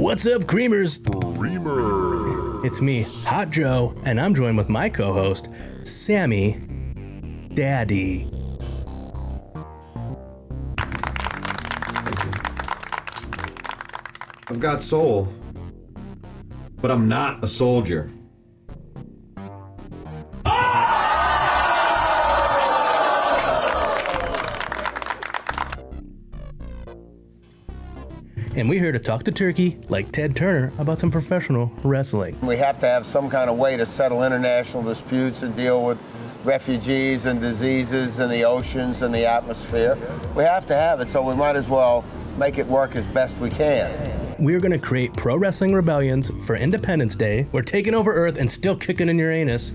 What's up, Creamers? Creamer. It's me, Hot Joe, and I'm joined with my co-host, Sammy Daddy. I've got soul, but I'm not a soldier. And we're here to talk to Turkey, like Ted Turner, about some professional wrestling. We have to have some kind of way to settle international disputes and deal with refugees and diseases in the oceans and the atmosphere. We have to have it, so we might as well make it work as best we can. We're going to create pro wrestling rebellions for Independence Day. We're taking over Earth and still kicking in Uranus.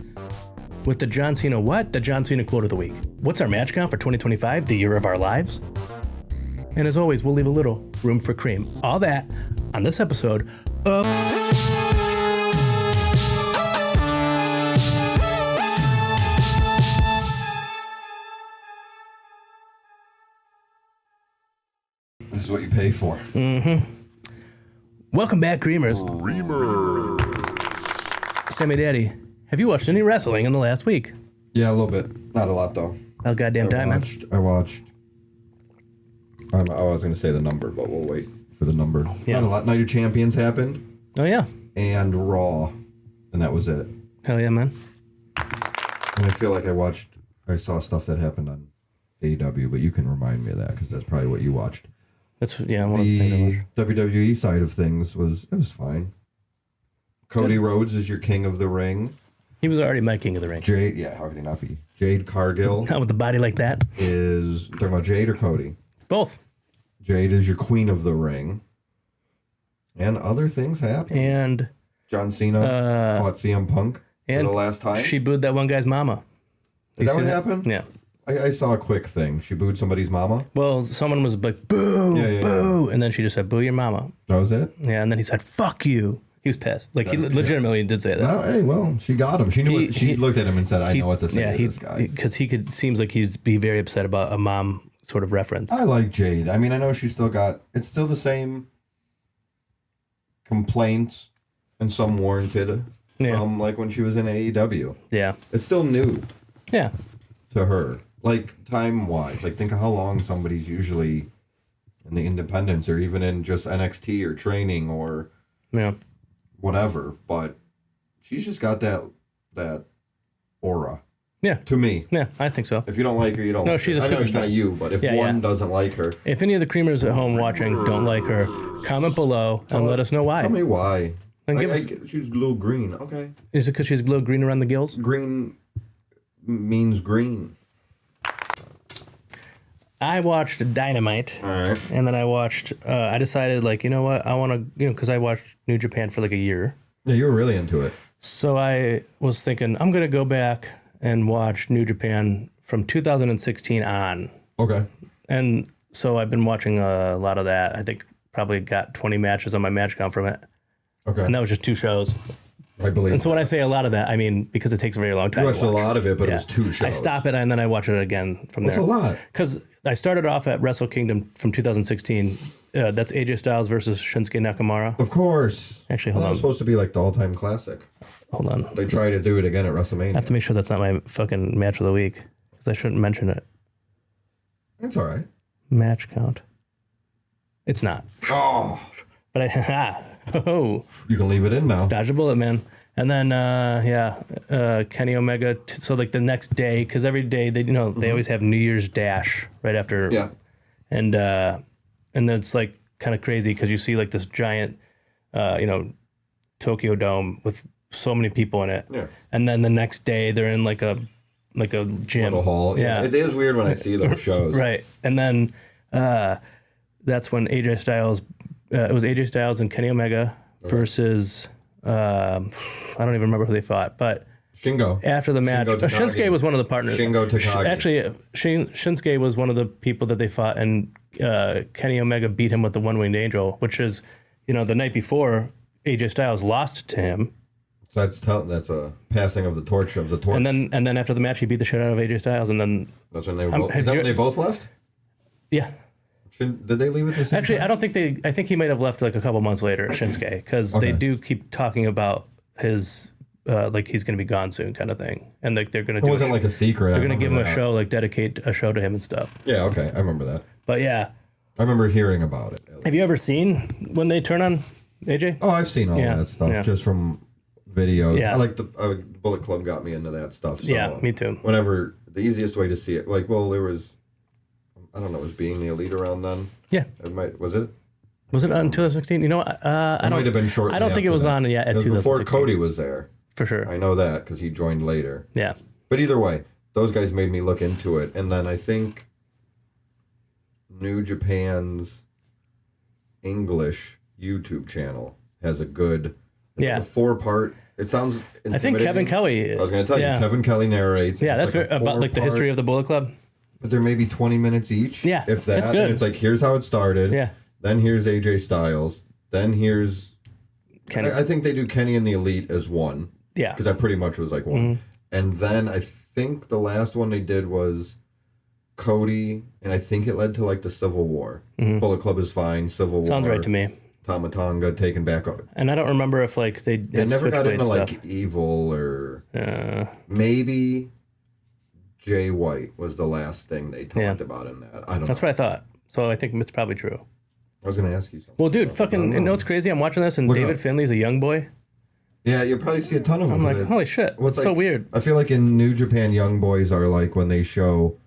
With the John Cena what? The John Cena quote of the week. What's our match count for 2025, the year of our lives? And as always, we'll leave a little room for cream. All that on this episode of... This is what you pay for. Welcome back, Creamers. Creamer. Sammy Daddy, have you watched any wrestling in the last week? Yeah, a little bit. Not a lot, though. Oh, goddamn time, man. I watched. I was going to say the number, but we'll wait for the number. Yeah. Not a lot. Night of Champions happened. Oh, yeah. And Raw. And that was it. Hell yeah, man. And I feel like I saw stuff that happened on AEW, but you can remind me of that because that's probably what you watched. That's, yeah, one of the things I watched. WWE side of things was fine. Cody Rhodes is your king of the ring. He was already my king of the ring. Jade, yeah, how could he not be? Jade Cargill Not with the body like that. is, you talking about Jade or Cody? Both. Jade is your queen of the ring. And other things happen. And John Cena fought CM Punk for and the last time. she booed that one guy's mama. Is that what happened? Yeah. I saw a quick thing. She booed somebody's mama. Well, someone was like, boo, boo. And then she just said, boo your mama. That was it? Yeah, and then he said, fuck you. He was pissed. Like, he legitimately did say that. Oh, hey, well, she got him. She knew. She looked at him and said, I know what to say to this guy. Because seems like he'd be very upset about a mom sort of reference. I like Jade. I mean, I know she's it's still the same complaints and some warranted from like when she was in AEW. Yeah. It's still new Yeah. to her. Like time-wise. Like think of how long somebody's usually in the independents or even in just NXT or training or Yeah. whatever. But she's just got that aura. Yeah. To me. Yeah, I think so. If you don't like her, you don't like her. She's a I know it's superstar. not you, but if one doesn't like her. If any of the Creamers at home watching don't like her, comment below and let us know why. Tell me why. And she's a little green. Okay. Is it because she's a little green around the gills? Green means green. I watched Dynamite. All right. And then I decided, like, you know what? I want to, because I watched New Japan for like a year. Yeah, you were really into it. So I was thinking, I'm going to go back and watch New Japan from 2016 on. Okay. And so I've been watching a lot of that. I think probably got 20 matches on my match count from it. Okay. And that was just 2 shows. I believe. And so when I say a lot of that, I mean, because it takes a very long time. You watched a lot of it, but it was 2 shows. I stop it and then I watch it again from there. That's a lot. Because I started off at Wrestle Kingdom from 2016. That's AJ Styles versus Shinsuke Nakamura. Of course. Actually, hold That on. was supposed to be like the all-time classic. Hold on. They try to do it again at WrestleMania. I have to make sure that's not my fucking match of the week. Because I shouldn't mention it. It's all right. Match count. It's not. Oh. But oh. You can leave it in now. Dodge a bullet, man. And then, Kenny Omega. So like the next day, because every day they always have New Year's Dash right after. Yeah. And it's like kind of crazy because you see like this giant, Tokyo Dome with so many people in it. Yeah. And then the next day they're in like a gym. Little hall. Yeah. It is weird when I see those shows. Right. And then that's when AJ Styles. It was AJ Styles and Kenny Omega versus. I don't even remember who they fought, but Shingo. after the match, Shinsuke was one of the partners. Shingo Takagi. Actually, Shinsuke was one of the people that they fought, and Kenny Omega beat him with the One-Winged Angel, which is, the night before AJ Styles lost to him. So that's a passing of the torch And then after the match, he beat the shit out of AJ Styles, and then that's when they both. Is that when they both left? Yeah. Did they leave it the same Actually, time? I don't think they. I think he might have left like a couple months later at Shinsuke because they do keep talking about his like he's going to be gone soon kind of thing, and like they're going to. It wasn't like a secret. They're going to give him a show, like dedicate a show to him and stuff. Yeah, okay, I remember that. But yeah, I remember hearing about it. have you ever seen when they turn on AJ? Oh, I've seen all that stuff just from videos. Yeah. I like the Bullet Club got me into that stuff. So Yeah, me too. Whenever the easiest way to see it, like, well, there was, I don't know, was Being the Elite around then? Yeah. Was it? Was it on 2016? You know, I It might have been shortly I don't think it after was that. on yet at It was 2016. before Cody was there. For sure. I know that because he joined later. Yeah. But either way, those guys made me look into it. And then I think New Japan's English YouTube channel has a good, it's like a 4-part. It sounds I think Kevin Kelly. I was going to tell you, Kevin Kelly narrates. Yeah, it's that's like about like the history of the Bullet Club. But they're maybe 20 minutes each. Yeah, if that. it's good. And it's like, here's how it started. Yeah. Then here's AJ Styles. Then here's Kenny. I think they do Kenny and the Elite as one. Yeah. Because that pretty much was like one. And then I think the last one they did was Cody, and I think it led to like the Civil War. Bullet Club is fine. Civil War. Sounds right to me. Tama Tonga taken back. And I don't remember if like they Never got into stuff. like Evil or maybe Jay White was the last thing they talked about in that. I don't know. That's what I thought. So I think it's probably true. I was going to ask you something. Well, dude, fucking, you know what's crazy? I'm watching this and Look David up. Finley's a young boy. Yeah, you'll probably see a ton of them. I'm like, holy shit, that's so weird. I feel like in New Japan, young boys are like when they show.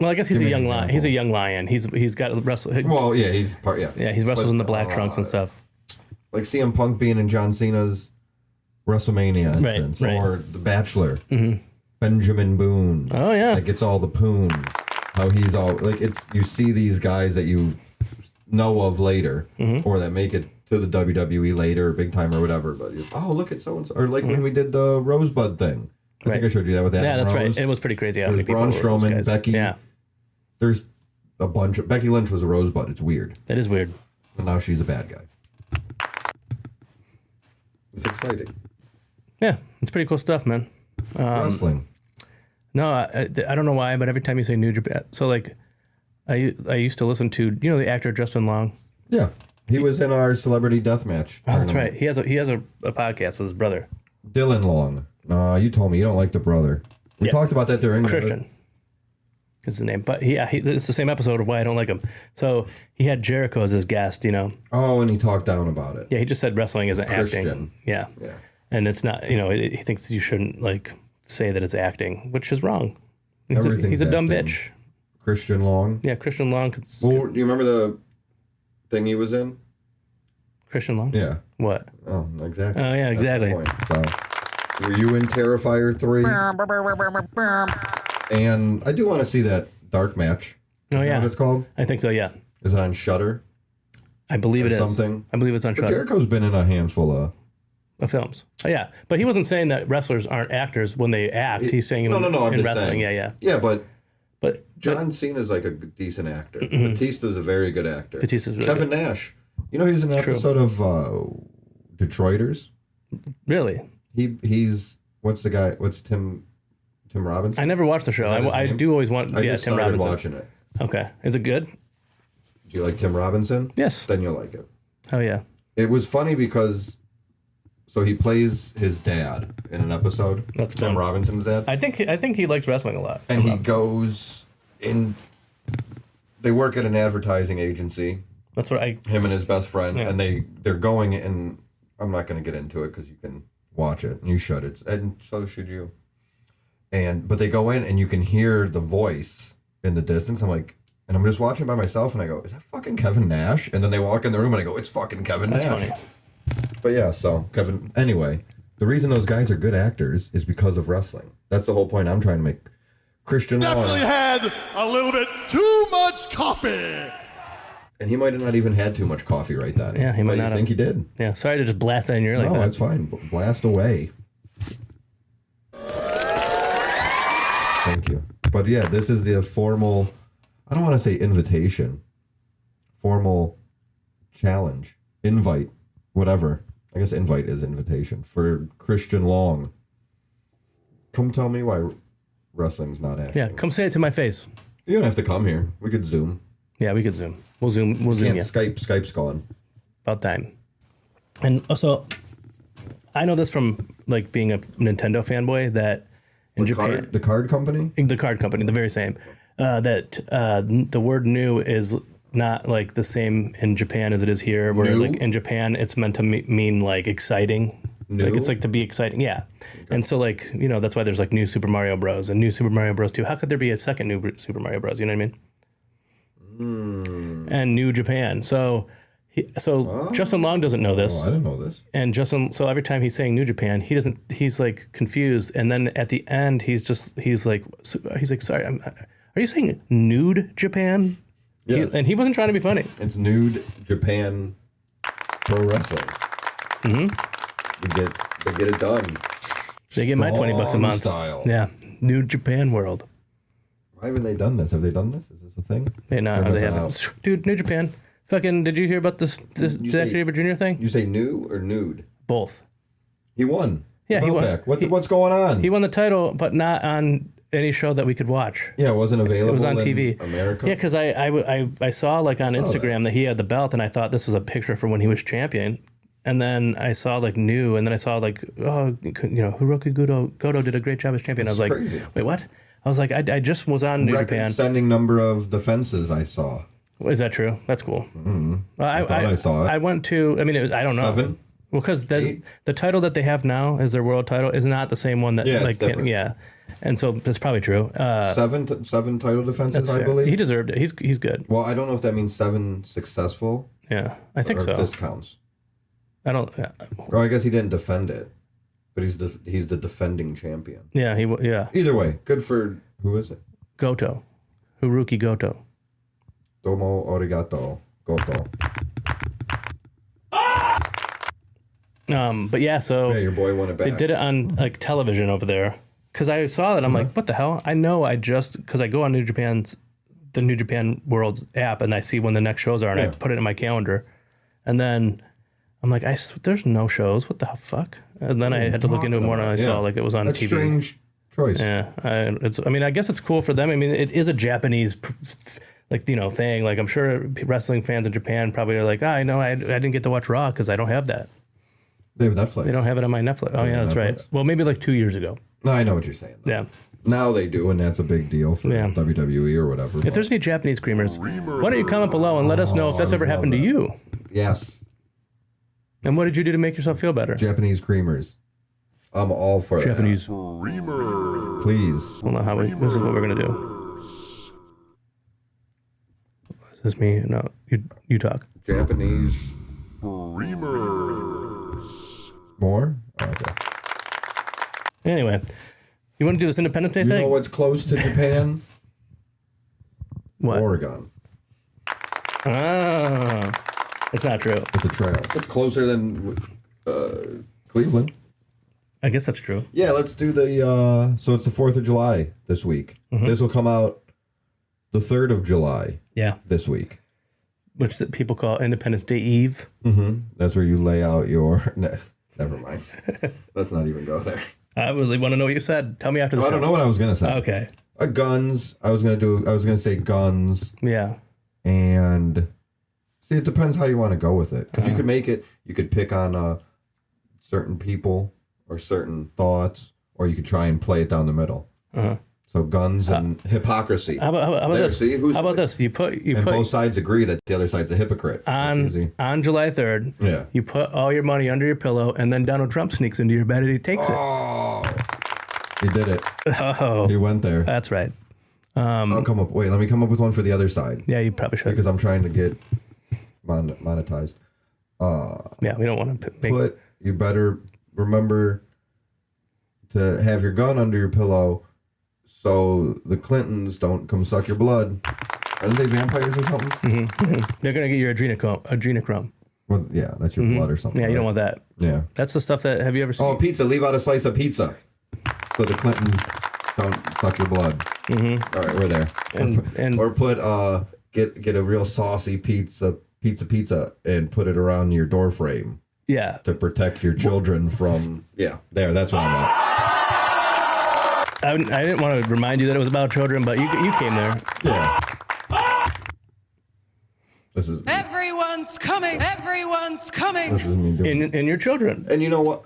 Well, I guess he's a Give me an young lion. example. He's a young lion. He's got wrestle. Well, yeah, he's part. Yeah, Yeah, he wrestles But, in the black trunks and stuff. like CM Punk being in John Cena's WrestleMania entrance, right. or The Bachelor, Benjamin Boone. Oh yeah, Like it's all the poon. How he's all like it's. You see these guys that you know of later, or that make it to the WWE later, big time or whatever. But look at so and so, or like when we did the Rosebud thing. I think I showed you that with Adam yeah, that's Rose. right. It was pretty crazy how many There's people. Braun were those Strowman, guys. Becky. Yeah, There's a bunch of Becky Lynch was a Rosebud. It's weird. that is weird. And now she's a bad guy. It's exciting. Yeah, it's pretty cool stuff, man. Wrestling. No, I don't know why, but every time you say New Japan, so like, I used to listen to the actor Justin Long. Yeah. He was in our Celebrity Deathmatch. Oh, that's right. He has a podcast with his brother Dylan Long. No, you told me you don't like the brother. We talked about that during Christian. Is his name, but it's the same episode of why I don't like him. So he had Jericho as his guest, Oh, and he talked down about it. Yeah, he just said wrestling isn't Christian. acting. Yeah. Yeah. And it's not, he thinks you shouldn't like say that it's acting, which is wrong. He's Everything's a dumb acting. bitch. Christian Long. Yeah, Christian Long. Well, do you remember the thing he was in? Christian Long? Yeah. What? Oh, exactly. Oh, yeah, exactly. That's the point. So, were you in Terrifier 3? And I do want to see that dark match. Oh, Is that yeah. what it's called? I think so, yeah. Is it on Shudder? I believe it is. something? I believe it's on But Shudder. Jericho's been in a handful of... Films. Oh, yeah. But he wasn't saying that wrestlers aren't actors when they act. He's saying No, I'm in just wrestling. saying. Yeah. Yeah, but But John Cena's like a decent actor. Batista's a very good actor. Batista's really Kevin Nash. You know, he's in an episode of Detroiters. Really? He's what's the guy? What's Tim Robinson? I never watched the show. that his I name? do always want. I Yeah, just Tim started Robinson. watching it. Okay. Is it good? Do you like Tim Robinson? Yes. Then you'll like it. Oh yeah. It was funny because so he plays his dad in an episode. That's Tim fun. Robinson's dad. I think he likes wrestling a lot. And he goes in. They work at an advertising agency. That's what Him and his best friend, Yeah. and they're going in. I'm not going to get into it because you can watch it and you should. And so should you. But they go in and you can hear the voice in the distance. I'm like, and I'm just watching by myself, and I go, "Is that fucking Kevin Nash?" And then they walk in the room, and I go, "It's fucking Kevin That's Nash." funny. But yeah, so Kevin. Anyway, the reason those guys are good actors is because of wrestling. That's the whole point I'm trying to make. Christian Definitely Long, had a little bit too much coffee. and he might have not even had too much coffee right then. Yeah, he might But not you have. think he did? Yeah. Sorry to just blast that in your ear like No, that. that's fine. Blast away. Thank you. But yeah, this is the formal, I don't want to say invitation, formal challenge, invite, whatever. I guess invite is invitation for Christian Long. Come tell me why wrestling's not acting. Yeah. Come say it to my face. You don't have to come here. We could Zoom. Yeah, we could Zoom. We'll Zoom Can't you. Skype's gone. About time. And also, I know this from like being a Nintendo fanboy that in Japan, The card company? the card company, the very same, that the word new is not like the same in Japan as it is here, where New? like in Japan it's meant to mean like exciting. New? Like it's like to be exciting, yeah. And so like, you know, that's why there's like new Super Mario Bros. And new Super Mario Bros. 2. How could there be a second new Super Mario Bros? You know what I mean? And New Japan. So Justin Long doesn't know this. Oh, I didn't know this. And so every time he's saying New Japan, he's like confused. And then at the end, he's like, sorry, are you saying Nude Japan? Yes. And he wasn't trying to be funny. It's Nude Japan Pro Wrestling. They get it done. They get my $20 a month. Style. Yeah. Nude Japan World. Why haven't they done this? Have they done this? Is this a thing? They Or haven't. out? Dude, New Japan. Fucking, did you hear about this You Zack say- Sabre Jr. thing? You say new or nude? Both. He won. Yeah, he won. Back. What's going on? He won the title, but not on any show that we could watch. Yeah, it wasn't available. It was on in TV. America. Yeah, because I saw like on Instagram that he had the belt, and I thought this was a picture from when he was champion. And then I saw like new, and then I saw like, oh, you know, Hiroki Goto did a great job as champion. I was like, crazy. wait, what? I was like, I just was on New Japan. Record-setting number of defenses I saw. Is that true? That's cool. Mm-hmm. Well, I thought I saw it. I went to. I mean, I don't know. 7? Well, because the 8? title that they have now is their world title is not the same one that Yeah, like it's different. yeah, and so that's probably true. 7 title defenses, That's I fair. believe. He deserved it. He's good. Well, I don't know if that means 7 successful. Yeah, I think or so. if this counts. I don't. Or I guess he didn't defend it, but he's the defending champion. Yeah, yeah. Either way, good for who is it? Goto, Hiroki Goto. Domo arigato, Goto. But yeah, so Yeah, your boy won it back. they did it on like television over there. Because I saw it, I'm like, what the hell? I know because I go on the New Japan World app, and I see when the next shows are, and I put it in my calendar, and then I'm like, there's no shows. What the fuck? And then I had to look into it more, and I saw like it was on That's TV. strange choice. Yeah, I mean, I guess it's cool for them. I mean, it is a Japanese, like, you know, thing. Like, I'm sure wrestling fans in Japan probably are like, I know I didn't get to watch Raw because I don't have that. They have Netflix. They don't have it on my Netflix. Oh yeah, that's right. Well, maybe like 2 years ago. No, I know what you're saying. Though. Yeah. Now they do, and that's a big deal for WWE or whatever. If there's any Japanese screamers, why don't you comment below and let us know if that's ever happened to you? Yes, And what did you do to make yourself feel better? Japanese creamers. I'm all for Japanese. that. Please. Hold on, this is what we're gonna do. Is this me? No, you talk. Japanese. More? Okay. Anyway, you want to do this Independence Day You thing? know what's close to Japan? What? Oregon. Ah, it's not true. It's a trail. It's closer than Cleveland. I guess that's true. Yeah, let's do the... so it's the 4th of July this week. Mm-hmm. This will come out the 3rd of July Yeah, this week. which that people call Independence Day Eve. Mm-hmm. That's where you lay out your... Never mind. Let's not even go there. I really want to know what you said. Tell me after the show. I don't know what I was going to say. Okay. Guns. I was going to say guns. Yeah. And see, it depends how you want to go with it. Because you could make it, you could pick on certain people or certain thoughts, or you could try and play it down the middle. So guns and hypocrisy. How about There, this? see, who's How about right? this? You put Both sides agree that the other side's a hypocrite. That's easy. on July 3rd. Yeah. You put all your money under your pillow, and then Donald Trump sneaks into your bed and he takes Oh, he did it. it. Oh, He went there. that's right. I'll come up. Wait, let me come up with one for the other side Yeah, you probably should. because I'm trying to get monetized. Yeah, we don't want to You better remember to have your gun under your pillow so the Clintons don't come suck your blood. Aren't they vampires or something? They're gonna get your adrenochrome. Well, yeah, that's your blood or something. Yeah, you don't right? want that. Yeah. That's the stuff that. Have you ever seen? Oh, pizza. Leave out a slice of pizza so the Clintons don't suck your blood. Mm-hmm. All right, we're there. And Or put get a real saucy pizza and put it around your door frame yeah, to protect your children from. Yeah, there. That's what I'm at. I didn't want to remind you that it was about children, but you came there. Yeah. This is Everyone's coming. Everyone's coming. this is me doing. And your children. And you know what?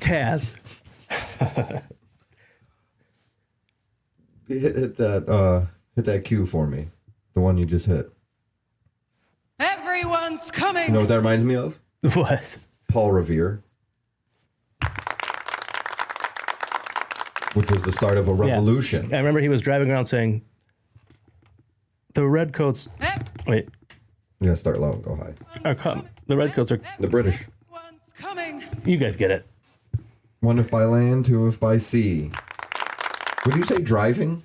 Taz. Hit that cue for me. The one you just hit. Everyone's coming. You know what that reminds me of? What? Paul Revere. Which was the start of a revolution. I remember he was driving around saying, the redcoats, wait, You gotta start low and go high. are come. The redcoats are, The British. Everyone's coming. you guys get it. One if by land, two if by sea. Would you say driving?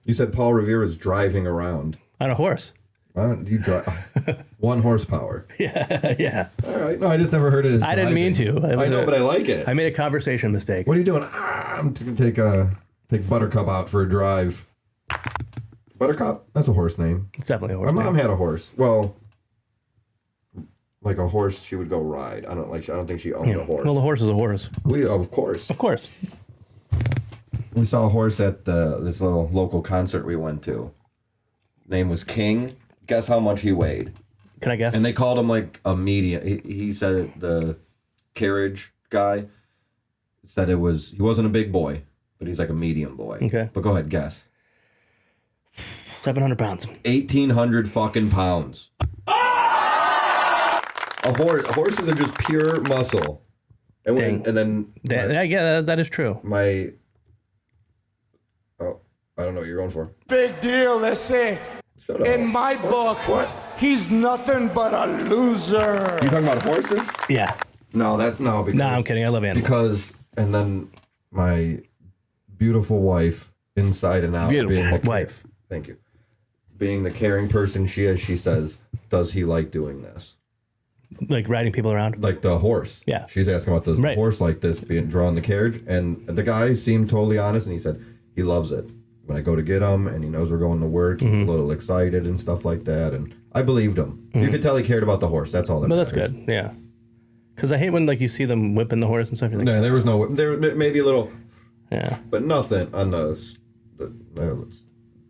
You said Paul Revere is driving around. On a horse. Why don't you drive? 1 horsepower. Yeah. All right. No, I just never heard it as I didn't mean to. It was I know, but I like it. I made a conversation mistake. What are you doing? I'm going to take Buttercup out for a drive. Buttercup? That's a horse name. It's definitely a horse. My mom name. had a horse. Well, like a horse she would go ride. I don't think she owned a horse. Well, the horse is a horse. Of course. Of course. We saw a horse at this little local concert we went to. Name was King. Guess how much he weighed? Can I guess? And they called him like a medium. He said the carriage guy said he wasn't a big boy, but he's like a medium boy. Okay. But go ahead, guess. 700 pounds. 1,800 fucking pounds. Horses are just pure muscle. And Dang. That is true. I don't know what you're going for. Big deal, let's say. Shut up. In my book, What? he's nothing but a loser. You talking about horses? Yeah. No, because No, I'm kidding. I love animals. And then my beautiful wife, inside and out. Beautiful wife. Thank you. Being the caring person she is, she says, does he like doing this? Like riding people around. Like the horse. Yeah. She's asking about, does the Right. horse like this being drawn the carriage? And the guy seemed totally honest, and he said he loves it. When I go to get him, and he knows we're going to work, he's a little excited and stuff like that. And I believed him. You could tell he cared about the horse. That's all that But that's matters. good. Yeah. Because I hate when you see them whipping the horse and stuff. You're like, No, there was no. There maybe a little, yeah. but nothing on the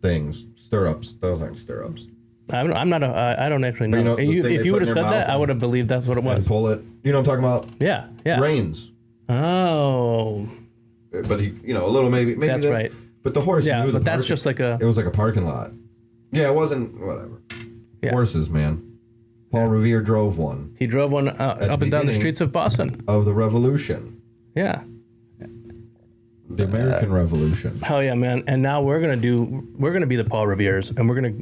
things. Stirrups. Those aren't stirrups. I'm not I don't actually know. You know, the thing if they you put would have in said their that, mouth I would have believed that's what it And was. pull it. You know what I'm talking about? Yeah. Yeah. Reins. Oh. But he, a little maybe. That's right. But the horse. Yeah, knew the but that's parking- just like a. It was like a parking lot. Yeah, it wasn't. Whatever. Yeah. Horses, man. Paul Revere drove one He drove one up and down the beginning. streets of Boston. of the Revolution, Yeah. the American Revolution. Hell yeah, man. And now we're gonna be the Paul Reveres, and we're gonna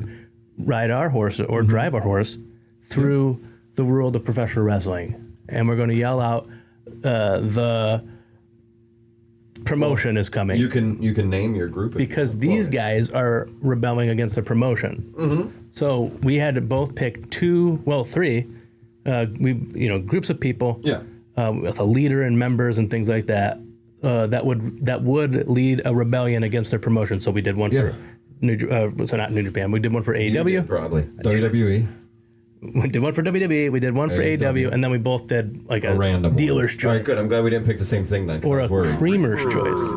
ride our horse or drive our horse through the world of professional wrestling, and we're gonna yell out, the promotion is coming. You can name your group if you because want. these guys are rebelling against the promotion. Mm-hmm. So we had to both pick three, groups of people, Yeah. with a leader and members and things like that, that would lead a rebellion against their promotion. So we did one Yeah. for not New Japan. We did one for You AEW. did, probably WWE. We did one for WWE. We did one for AEW, and then we both did like a Random dealer's one. All choice right, good. I'm glad we didn't pick the same thing then. 'Cause or I a was worried. creamer's choice.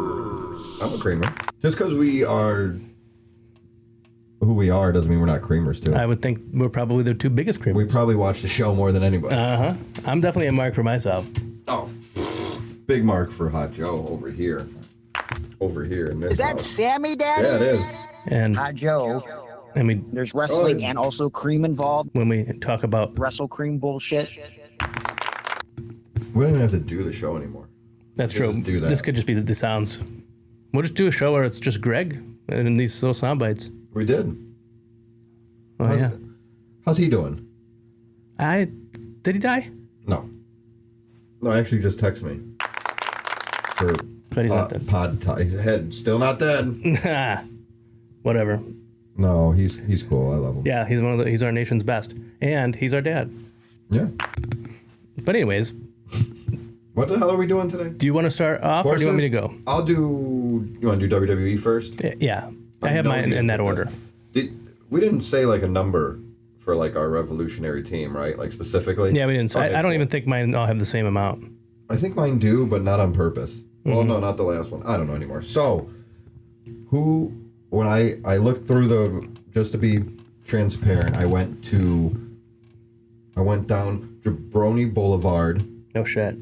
I'm a creamer. Just because we are who we are doesn't mean we're not creamers too. I would think we're probably the two biggest creamers. We probably watch the show more than anybody. I'm definitely a mark for myself. Oh, big mark for Hot Joe over here. Over here in this Is that house. Sammy Daddy? Yeah, it is. And Hi, Joe. There's wrestling and also cream involved. when we talk about WrestleCream bullshit. We don't even have to do the show anymore. that's We true. just do that. This could just be the sounds. We'll just do a show where it's just Greg and these little sound bites. We did. Oh yeah. How's he doing? Did he die? No. No, actually just text me. For But he's not dead. his head still not dead. Whatever. No, he's cool. I love him. Yeah, he's our nation's best, and he's our dad. Yeah. But anyways, What the hell are we doing today? do you want to start off, or do you want me to go? I'll do. You want to do WWE first? Yeah, I have mine in that order. We didn't say like a number for like our revolutionary team, right? Like specifically. Yeah, we didn't. Okay, I don't cool. even think mine all have the same amount. I think mine do, but not on purpose. Mm-hmm. Well, no, not the last one. I don't know anymore. So, when I looked through just to be transparent. I went down Jabroni Boulevard, No shit.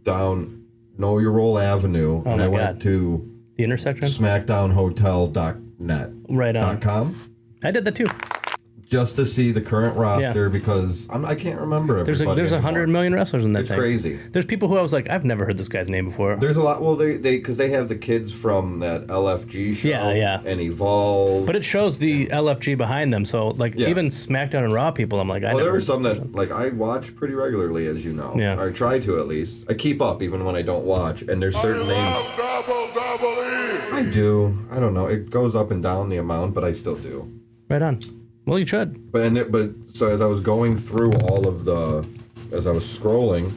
down Know Your Role Avenue, and my I God. went to The intersection? SmackDownHotel.net. Right on. .com, I did that too. just to see the current roster because I can't remember There's everybody there's 100 anymore. million wrestlers in that It's thing. crazy. There's people who I was like, I've never heard this guy's name before. There's a lot. Well, they because they have the kids from that LFG show, Yeah. and Evolve. But it shows the LFG behind them. So like Yeah. even SmackDown and Raw people, I'm like, Well, there were some that like I watch pretty regularly, as you know. Yeah. Or I try to at least. I keep up even when I don't watch, and there's certain names. I do. I don't know. It goes up and down the amount, but I still do. Right on. Well, you should. But so as I was going through as I was scrolling,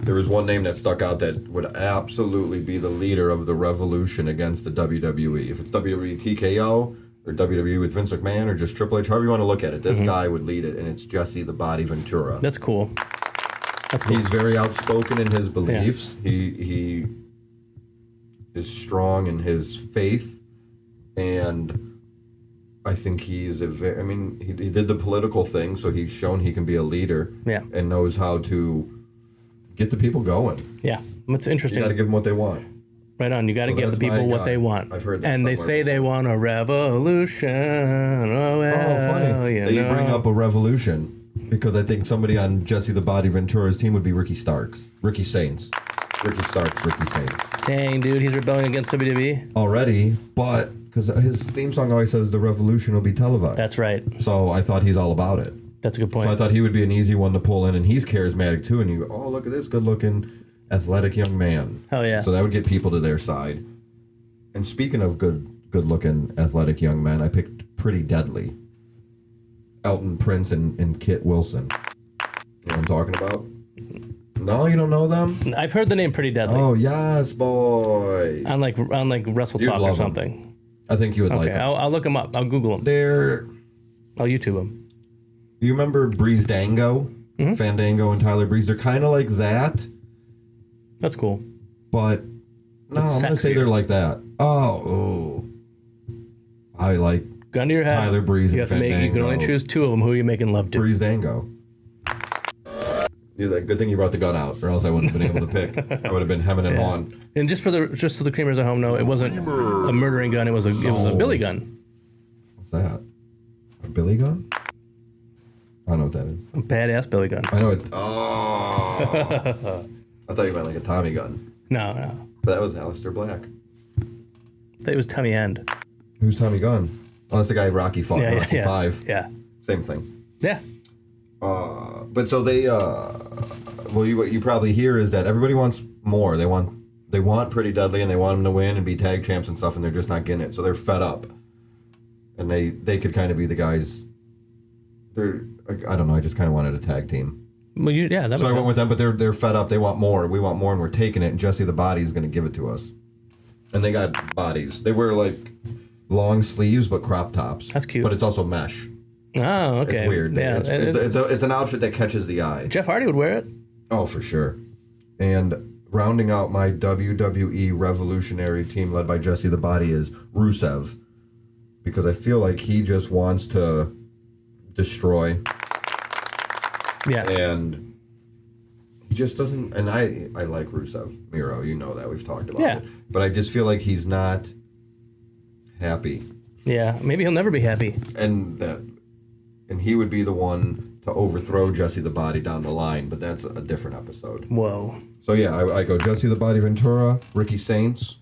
there was one name that stuck out that would absolutely be the leader of the revolution against the WWE. If it's WWE TKO or WWE with Vince McMahon or just Triple H, however you want to look at it, this guy would lead it, and it's Jesse the Body Ventura. That's cool. That's cool. He's very outspoken in his beliefs. He is strong in his faith, and I think he's I mean, he did the political thing, so he's shown he can be a leader. Yeah. And knows how to get the people going. Yeah. That's You interesting. got to give them what they want. Right on. You got to So give the that's people my what guy. they want. I've heard that And they somewhere say they want a revolution. Oh, well, Funny that you bring up a revolution, because I think somebody on Jesse the Body Ventura's team would be Ricky Saints. Ricky Saints. Dang, dude, he's rebelling against WWE. Already, but because his theme song always says the revolution will be televised. That's right. So I thought he's all about it. That's a good point. So I thought he would be an easy one to pull in, and he's charismatic too. And you go, oh, look at this good-looking, athletic young man. Hell yeah. So that would get people to their side. And speaking of good-looking, athletic young men, I picked Pretty Deadly. Elton Prince and Kit Wilson. You know what I'm talking about? No, you don't know them? I've heard the name Pretty Deadly. Oh, yes, boy. On like Wrestle You'd Talk or love 'em. something. I think you would like Okay, them. I'll look them up. I'll Google them. I'll YouTube them. You remember Breeze Dango? Mm-hmm. Fandango and Tyler Breeze? They're kind of like that, That's cool. but no, It's I'm going to say sexier. they're like that. Oh. I like Gun to your head. Tyler Breeze You and have to make. You can only Fandango. choose two of them. Who are you making love to? Breeze Dango. Yeah, good thing you brought the gun out, or else I wouldn't have been able to pick. I would have been hemming and hawing. And just so the creamers at home know, it wasn't a murdering gun. It was a billy gun. What's that? A Billy gun? I don't know what that is. A badass billy gun. I know it. Oh. I thought you meant like a Tommy gun. No. But that was Aleister Black. It was Tommy End. Who's Tommy Gunn? Oh, that's the guy Rocky fought in Rocky yeah. 5. Yeah. Same thing. Yeah. But so they, what you probably hear is that everybody wants more. They want Pretty Deadly, and they want him to win and be tag champs and stuff, and they're just not getting it. So they're fed up, and they could kind of be the guys. I don't know. I just kind of wanted a tag team. Well, So I went with them, but they're fed up. They want more. We want more, and we're taking it. And Jesse the Body is going to give it to us. And they got bodies. They wear like long sleeves, but crop tops. That's cute. But it's also mesh. Oh, okay. It's weird. Yeah. It's an outfit that catches the eye. Jeff Hardy would wear it. Oh, for sure. And rounding out my WWE revolutionary team led by Jesse the Body is Rusev. Because I feel like he just wants to destroy. Yeah. And he just doesn't. And I like Rusev. Miro, you know that. We've talked about it. But I just feel like he's not happy. Yeah. Maybe he'll never be happy. And he would be the one to overthrow Jesse the Body down the line, but that's a different episode. Whoa. So yeah, I go Jesse the Body Ventura, Ricky Saints,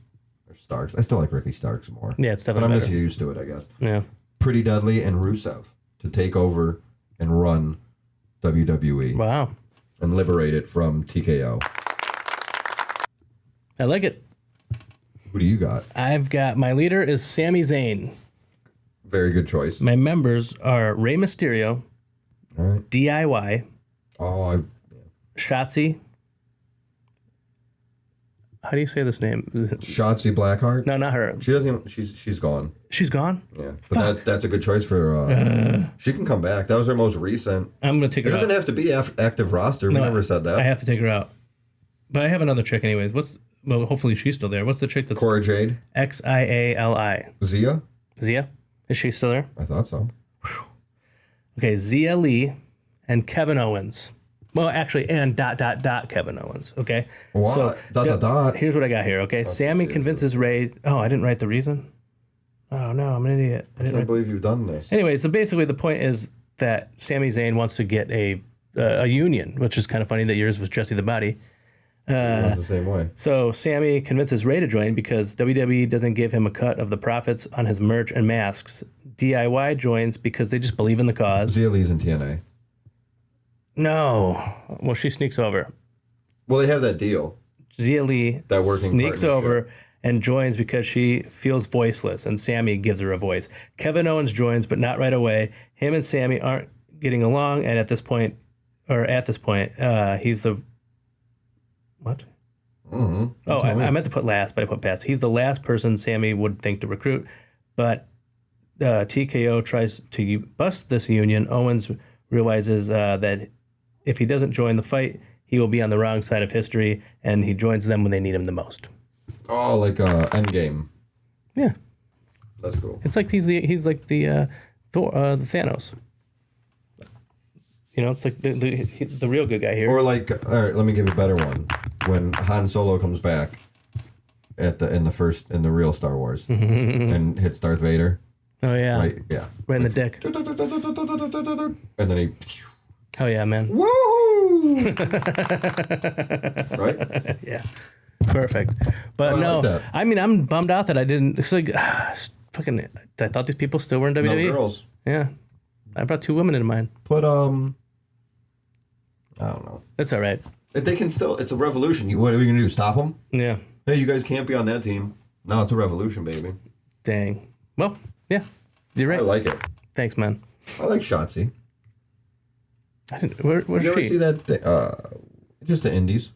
or Starks. I still like Ricky Starks more. Yeah, it's but definitely I'm better. just used to it, I guess. Yeah. Pretty Deadly and Rusev to take over and run WWE. Wow. And liberate it from TKO. I like it. Who do you got? I've got my leader is Sami Zayn. Very good choice. My members are Rey Mysterio, All right. DIY, Oh, Shotzi. How do you say this name? Shotzi Blackheart. No, not her. She doesn't. She's gone. She's gone? Yeah, but that's a good choice for. She can come back. That was her most recent. I'm going to take It her doesn't out. have to be active roster. We never said that. I have to take her out. But I have another chick anyways. Well, hopefully she's still there. What's the chick that's... Cora Jade. Xiali. Zia. Zia? Is she still there? I thought so. Okay, Zia Lee and Kevin Owens. Well, actually, and ... Kevin Owens. Okay. What? So here's what I got here. Okay, Sammy convinces Ray. Oh, I didn't write the reason. Oh no, I'm an idiot. I can't believe you've done this. Anyway, so basically the point is that Sami Zayn wants to get a union, which is kind of funny that yours was Jesse the Body. The same way. So Sammy convinces Ray to join because WWE doesn't give him a cut of the profits on his merch and masks. DIY joins because they just believe in the cause. Zia Lee's in TNA. No. Well, she sneaks over. Well, they have that deal. Zia Lee That working sneaks partnership. over and joins because she feels voiceless, and Sammy gives her a voice. Kevin Owens joins, but not right away. Him and Sammy aren't getting along, and at this point, he's the... What? Mm-hmm. Oh, I meant to put last, but I put past. He's the last person Sammy would think to recruit, but TKO tries to bust this union. Owens realizes that if he doesn't join the fight, he will be on the wrong side of history, and he joins them when they need him the most. Oh, like Endgame. Yeah, That's cool. it's like he's like the Thor, the Thanos. You know, it's like the real good guy here. Or like, all right, let me give you a better one. When Han Solo comes back in the real Star Wars and hits Darth Vader. Oh yeah, Right, yeah. right in the dick. And then he... Oh yeah, man. Woo! Right? Yeah, perfect. But Oh, I no, like that. I mean, I'm bummed out that I didn't. It's like fucking. I thought these people still were in WWE. No girls. Yeah, I brought 2 women into mine. Put, I don't know. That's all right. They can still... It's a revolution. What are we going to do? Stop them? Yeah. Hey, you guys can't be on that team. No, it's a revolution, baby. Dang. Well, yeah, you're right. I like it. Thanks, man. I like Shotzi. I didn't. Where's You ever she? see that? Just the indies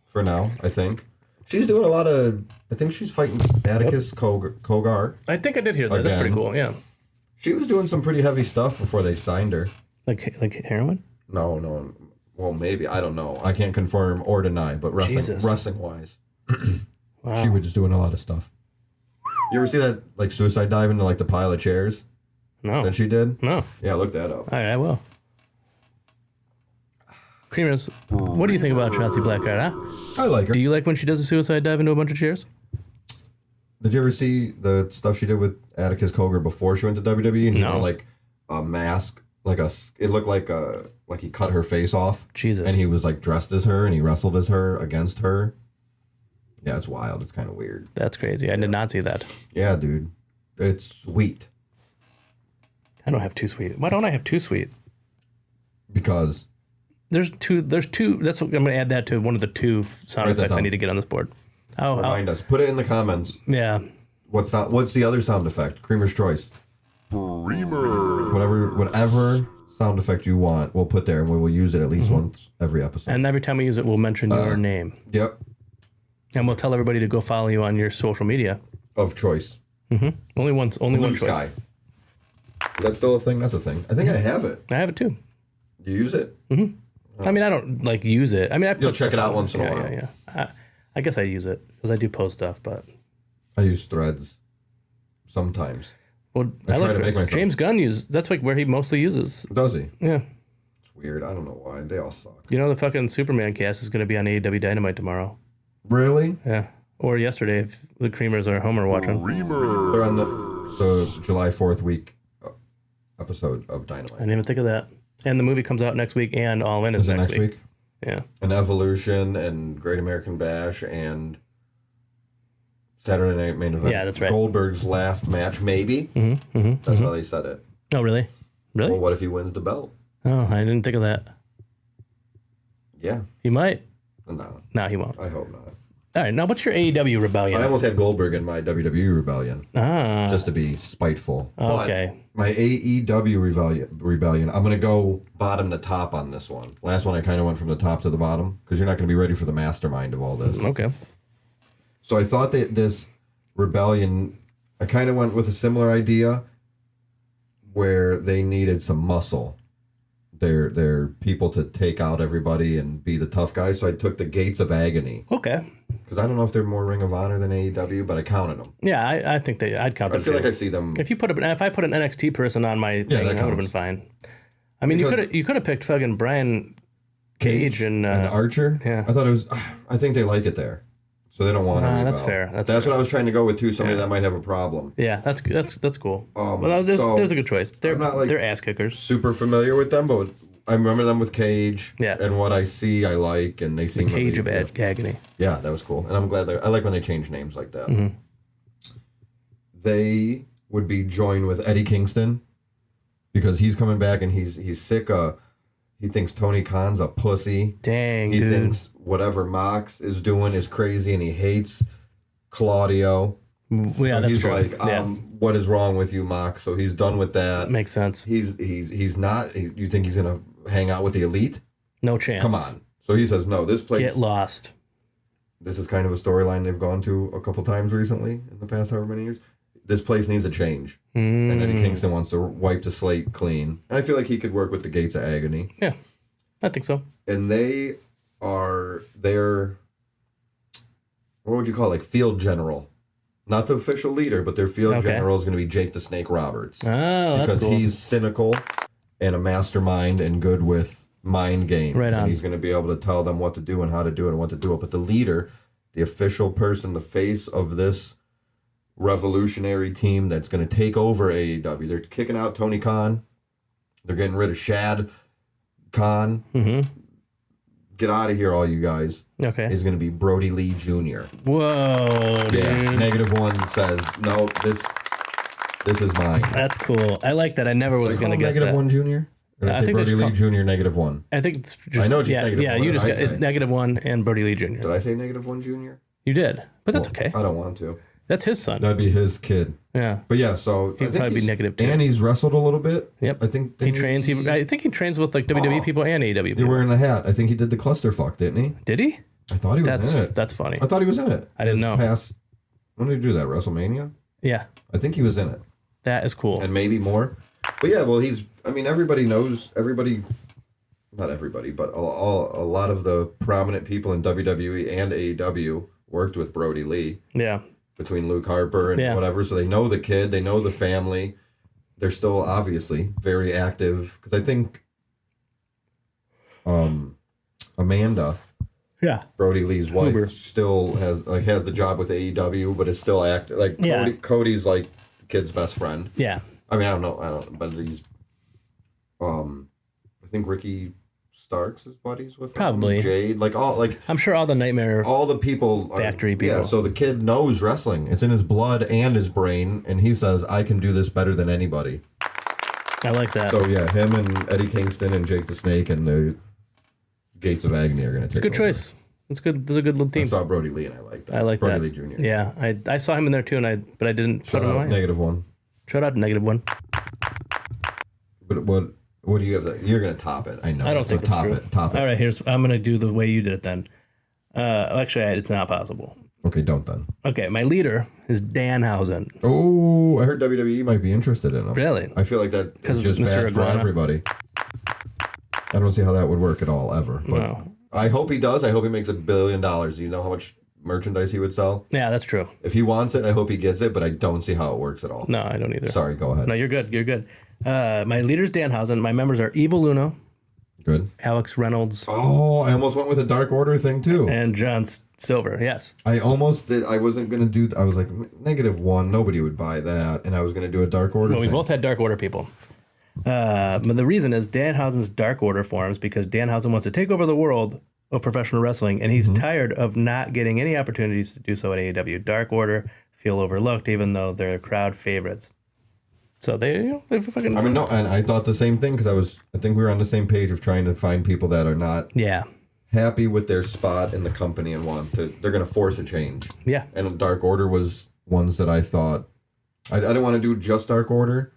for now, I think. She's doing a lot of... I think she's fighting Atticus Kogar. I think I did hear that. That's pretty Again. cool. Yeah. She was doing some pretty heavy stuff before they signed her. Like heroin. No. Well, maybe. I don't know. I can't confirm or deny, but Jesus. wrestling-wise, Wow. she was just doing a lot of stuff. You ever see that, like, suicide dive into, like, the pile of chairs No. that she did? No. Yeah, look that up. All right, I will. Creamers, what do you think about Shotzi Blackheart, huh? I like her. Do you like when she does a suicide dive into a bunch of chairs? Did you ever see the stuff she did with Atticus Kogar before she went to WWE? And he No. wore, like, a mask. It looked like he cut her face off. Jesus. And he was, like, dressed as her, and he wrestled as her, against her. Yeah, it's wild. It's kind of weird. That's crazy. I did not see that. Yeah, dude. It's sweet. I don't have too sweet. Why don't I have too sweet? Because There's two. That's what I'm going to add that to one of the 2 sound Write that effects I down. need to get on this board. Oh, remind us. Put it in the comments. yeah. What's the other sound effect? Creamer's choice. Creamer. Whatever sound effect you want, we'll put there, and we will use it at least once every episode. And every time we use it, we'll mention your name. Yep. And we'll tell everybody to go follow you on your social media. Of choice. Only one Blue choice. Sky. Is that still a thing? That's a thing. I think I have it. I have it too. You use it? I mean, I don't like use it. I mean, I put You'll check it stuff out on once in a while. Yeah. I guess I use it because I do post stuff, but I use Threads sometimes. well, I I try like to make Threads. myself- James Gunn that's like where he mostly uses. Does he? Yeah. It's weird. I don't know why. They all suck. You know, the fucking Superman cast is going to be on AEW Dynamite tomorrow. Really? Yeah. Or yesterday if the Creamers are home or watching. Creamer. They're on the July 4th week episode of I Dynamite. didn't even think of that. And the movie comes out next week, and All In is Is it next next week? Yeah. And Evolution and Great American Bash and Saturday Night Main Event. Yeah, that's right. Goldberg's last match, maybe. That's how they said it. Oh, really? Really? Well, what if he wins the belt? Oh, I didn't think of that. Yeah. He might. No, No, he won't. I hope not. All right, now what's your AEW rebellion? I almost had Goldberg in my WWE rebellion, just to be spiteful. Okay. But my AEW rebellion, I'm going to go bottom to top on this one. Last one, I kind of went from the top to the bottom because you're not going to be ready for the mastermind of all this. Okay. So I thought that this rebellion, I kind of went with a similar idea where they needed some muscle. They're people to take out everybody and be the tough guys. So I took the Gates of Agony. Okay. Because I don't know if they're more Ring of Honor than AEW, but I counted them. Yeah, I think I'd count I them feel too. like I see them. If I put an NXT person on my thing, that would have been fine. I mean, Because- you could have picked fucking Brian Cage and Archer. yeah. I thought it was. I think they like it there, so they don't want to. that's fair. That's what fair. I was trying to go with too. Somebody that might have a problem. Yeah, that's cool. Well, so there's a good choice. They're I'm not, like, they're ass kickers. Super familiar with them, but I remember them with Cage. Yeah. And what I see, I like, and they seem Cage of really, Agony. Yeah, that was cool, and I'm glad I like when they change names like that. Mm-hmm. They would be joined with Eddie Kingston because he's coming back and he's sick. He thinks Tony Khan's a pussy. Dang, He dude. thinks whatever Mox is doing is crazy, and he hates Claudio. Yeah, So that's he's true. like, what is wrong with you, Mox? So he's done with that. Makes sense. He's not. You think he's gonna hang out with the elite? No chance. Come on. So he says, no. This place. Get lost. This is kind of a storyline they've gone to a couple times recently in the past however many years. This place needs a change, and Eddie Kingston wants to wipe the slate clean. And I feel like he could work with the Gates of Agony. Yeah, I think so. And they're what would you call it? Like field general, not the official leader, but their field general is going to be Jake the Snake Roberts. Oh, that's Because cool. he's cynical and a mastermind and good with mind games. Right on. And he's going to be able to tell them what to do and how to do it and what to do it. But the leader, the official person, the face of this revolutionary team that's going to take over AEW. They're kicking out Tony Khan. They're getting rid of Shad Khan. Mm-hmm. Get out of here, all you guys. Okay. Is going to be Brody Lee Jr. Whoa, dude. Yeah. -1 says, no, this is mine. That's cool. I like that. I never was going to guess that. -1 Jr.? Or I I think think they Brody just Lee Jr. -1. I think it's just. I know it's just yeah, negative yeah. one. You What just did I got say? -1 and Brody Lee Jr. Did I say -1 Jr.? You did, but that's Well, okay. I don't want to. That's his son. That'd be his kid. Yeah. But yeah, so He'd probably be -2. And he's wrestled a little bit. Yep. I think He trains. I think he trains with like WWE people and AEW You're people. wearing the hat. I think he did the clusterfuck, didn't he? Did he? I thought he was in it. That's funny. I thought he was in it. I didn't This know. Past, when did he do that? WrestleMania? Yeah, I think he was in it. that is cool. And maybe more. But yeah, well, everybody knows, not everybody, but a lot of the prominent people in WWE and AEW worked with Brody Lee. Yeah. Between Luke Harper and Yeah. whatever. So they know the kid, they know the family. They're still obviously very active. Because I think Amanda, Brody Lee's wife, Huber. still has the job with AEW, but is still active. Like Yeah. Cody's like the kid's best friend. Yeah. I mean, I don't know, but he's I think Ricky Starks is buddies with him. Probably. Jade, I'm sure all the Nightmare. all the people Factory people. Yeah, so the kid knows wrestling. It's in his blood and his brain, and he says, I can do this better than anybody. I like that. So yeah, him and Eddie Kingston and Jake the Snake and the Gates of Agony are going to take Good over. choice. It's good. There's a good little I team. saw Brody Lee and I liked that. I like Brody that. Lee Jr. Yeah, I saw him in there too, but I didn't Shout put him out away. -1. Shout out to -1. But what do you have? You're going to top it. I know. I don't think that's top true. it. Top it. All right, I'm gonna do the way you did it then. Actually, it's not possible. Okay, don't then. Okay, my leader is Danhausen. Oh, I heard WWE might be interested in him. Really? I feel like that 'Cause is just Mr. bad for Iguana? everybody. I don't see how that would work at all, ever. But No. I hope he does. I hope he makes $1 billion. Do you know how much merchandise he would sell? Yeah, that's true. If he wants it, I hope he gets it, but I don't see how it works at all. No, I don't either. Sorry, go ahead. No, you're good. You're good. My leader's Danhausen. My members are Evil Luna, Good. Alex Reynolds, Oh, I almost went with a Dark Order thing, too. and John Silver. Yes. I almost did. I wasn't going to do... I was like, -1, nobody would buy that. And I was going to do a Dark Order Well, we thing. both had Dark Order people. But the reason is Danhausen's Dark Order forms because Danhausen wants to take over the world of professional wrestling, and he's tired of not getting any opportunities to do so at AEW. Dark Order feel overlooked, even though they're crowd favorites. So they fucking... I mean, no, and I thought the same thing because I think we were on the same page of trying to find people that are not Yeah. happy with their spot in the company and they're going to force a change. Yeah. And Dark Order was ones that I thought, I didn't want to do just Dark Order.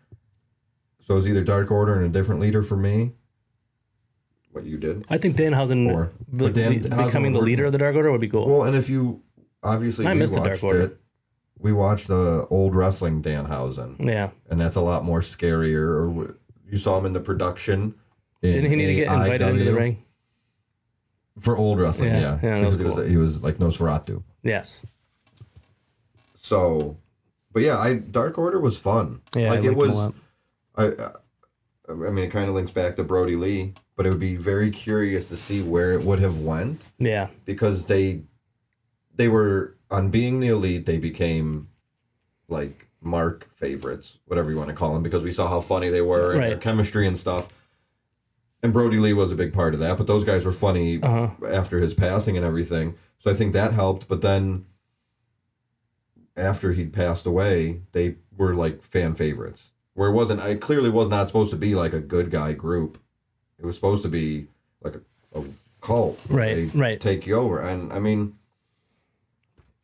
So it was either Dark Order and a different leader for me. What you did. I think Danhausen But Danhausen becoming the would leader work. of the Dark Order would be cool. Well, and if you, obviously I we missed the Dark watched Order. it. We watched the old wrestling Danhausen. Yeah. And that's a lot more scarier. Or you saw him in the production. Didn't he need to get invited into the AIW. ring? For old wrestling, Yeah, yeah. yeah, that was Because cool. he was like Nosferatu. Yes. So, but yeah, Dark Order was fun. Yeah, like I it liked him was. a lot. I mean, it kind of links back to Brody Lee, but it would be very curious to see where it would have went. Yeah. Because they were, on Being the Elite, they became, like, Mark favorites, whatever you want to call them, because we saw how funny they were and their chemistry and stuff. And Brody Lee was a big part of that, but those guys were funny after his passing and everything. So I think that helped, but then after he'd passed away, they were, like, fan favorites. Where it clearly was not supposed to be like a good guy group. It was supposed to be like a cult. Right, right. Take you over. And I mean,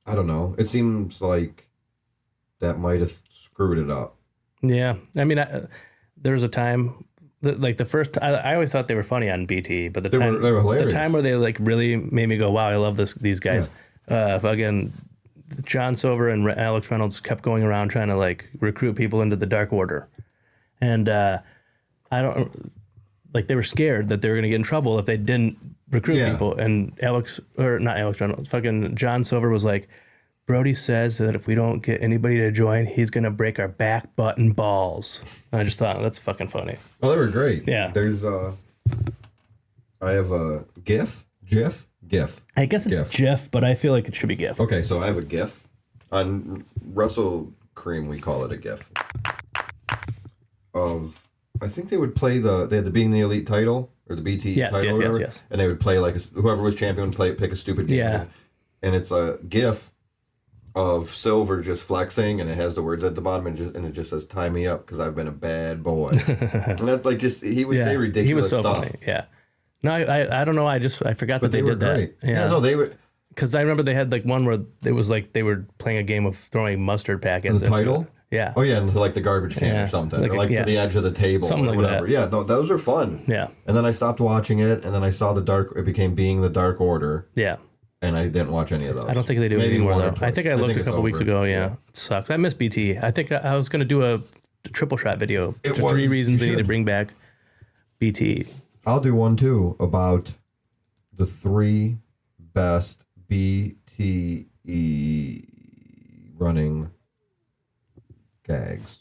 I don't know. It seems like that might have screwed it up. Yeah. I mean, there was a time, like the first, I always thought they were funny on BT, but they were hilarious. The time where they like really made me go, wow, I love these guys. Yeah. Fucking John Silver and Alex Reynolds kept going around trying to like recruit people into the Dark Order, and they were scared that they were going to get in trouble if they didn't recruit people. And fucking John Silver was like, Brody says that if we don't get anybody to join, he's going to break our back, butt, and balls. And I just thought that's fucking funny. Well, they were great. Yeah. There's I have a GIF. I guess it's GIF, but I feel like it should be GIF. Okay, so I have a GIF. On WrestleCream, we call it a GIF. I think they would play they had the Being the Elite title, or the BT title, or whatever, yes. And they would play like, whoever was champion would pick a stupid game. Yeah. And it's a GIF of Silver just flexing, and it has the words at the bottom, and it just says, tie me up, because I've been a bad boy. And that's like, he would say ridiculous he was so stuff. Funny. Yeah. No, I don't know. I forgot that they did great. that. Yeah, no, they were. Because I remember they had like one where it was like they were playing a game of throwing mustard packets. The title? Yeah. Oh, yeah, into like the garbage can or something. Or like to the edge of the table something or whatever. Like that. Yeah, no, those were fun. Yeah. And then I stopped watching it, and then I saw it became Being the Dark Order. Yeah. And I didn't watch any of those. I don't think they do it anymore, though. I think I looked a couple weeks ago. Yeah. It sucks. I miss BT. I think I was going to do a triple shot video. Just 3 reasons they need to bring back BT. I'll do one, too, about the 3 best BTE running gags.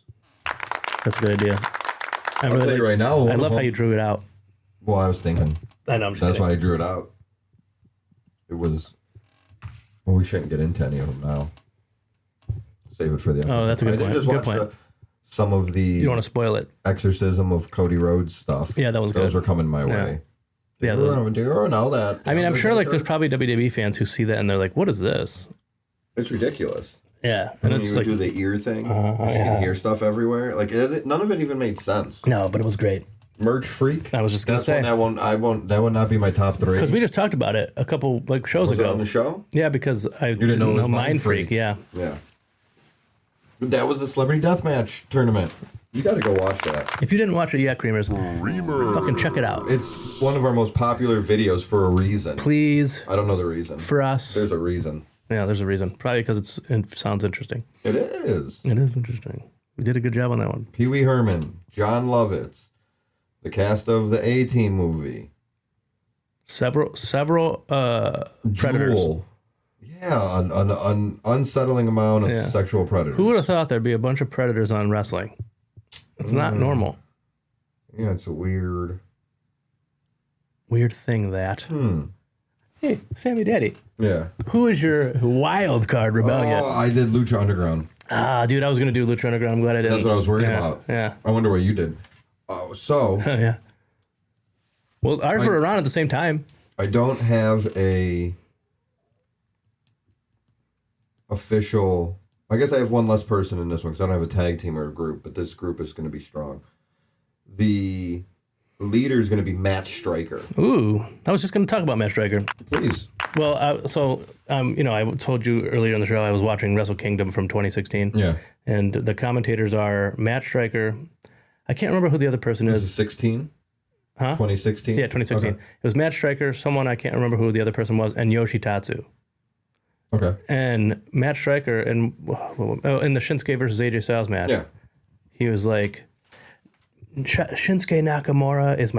That's a good idea. I'll tell you right now. I love how you drew it out. Well, I was thinking. I know. That's why I drew it out. It was. Well, we shouldn't get into any of them now. Save it for the episode. Oh, that's a good point. I did just watch some of the. You don't want to spoil it. Exorcism of Cody Rhodes stuff. Yeah, that was good. Those were coming my way. Yeah, those. Know that. I mean, I'm sure like there's probably WWE fans who see that and they're like, "What is this?" It's ridiculous. Yeah, and it's like do the ear thing. You can hear stuff everywhere. Like none of it even made sense. No, but it was great. Merch freak. I was just gonna say that would not be my top 3 because we just talked about it a couple shows ago. It on the show? Yeah, because I didn't know it was Mind Freak. Yeah. That was the Celebrity Deathmatch tournament. You got to go watch that. If you didn't watch it yet, Creamers, fucking check it out. It's one of our most popular videos for a reason. Please. I don't know the reason. For us. There's a reason. Yeah, there's a reason. Probably because it sounds interesting. It is. It is interesting. We did a good job on that one. Pee Wee Herman, John Lovitz, the cast of the A-Team movie. Several predators. Jewel. Yeah, an unsettling amount of sexual predators. Who would have thought there'd be a bunch of predators on wrestling? It's not normal. Yeah, it's a weird thing that. Hey, Sammy Daddy. Yeah. Who is your wild card rebellion? Oh, I did Lucha Underground. Dude, I was going to do Lucha Underground. I'm glad I didn't. That's what I was worried about. Yeah. I wonder what you did. Oh, so. Yeah. Well, ours were around at the same time. I don't have a official. I guess I have one less person in this one because I don't have a tag team or a group, but this group is going to be strong. The leader is going to be Matt Striker. Ooh, I was just going to talk about Matt Striker. Please. Well, I told you earlier in the show I was watching Wrestle Kingdom from 2016. Yeah. And the commentators are Matt Striker. I can't remember who the other person is. 16? Huh? 2016? Yeah, 2016. Okay. It was Matt Striker, someone I can't remember who the other person was, and Yoshitatsu. Okay. And Matt Striker in the Shinsuke versus AJ Styles match. Yeah. He was like, Shinsuke Nakamura is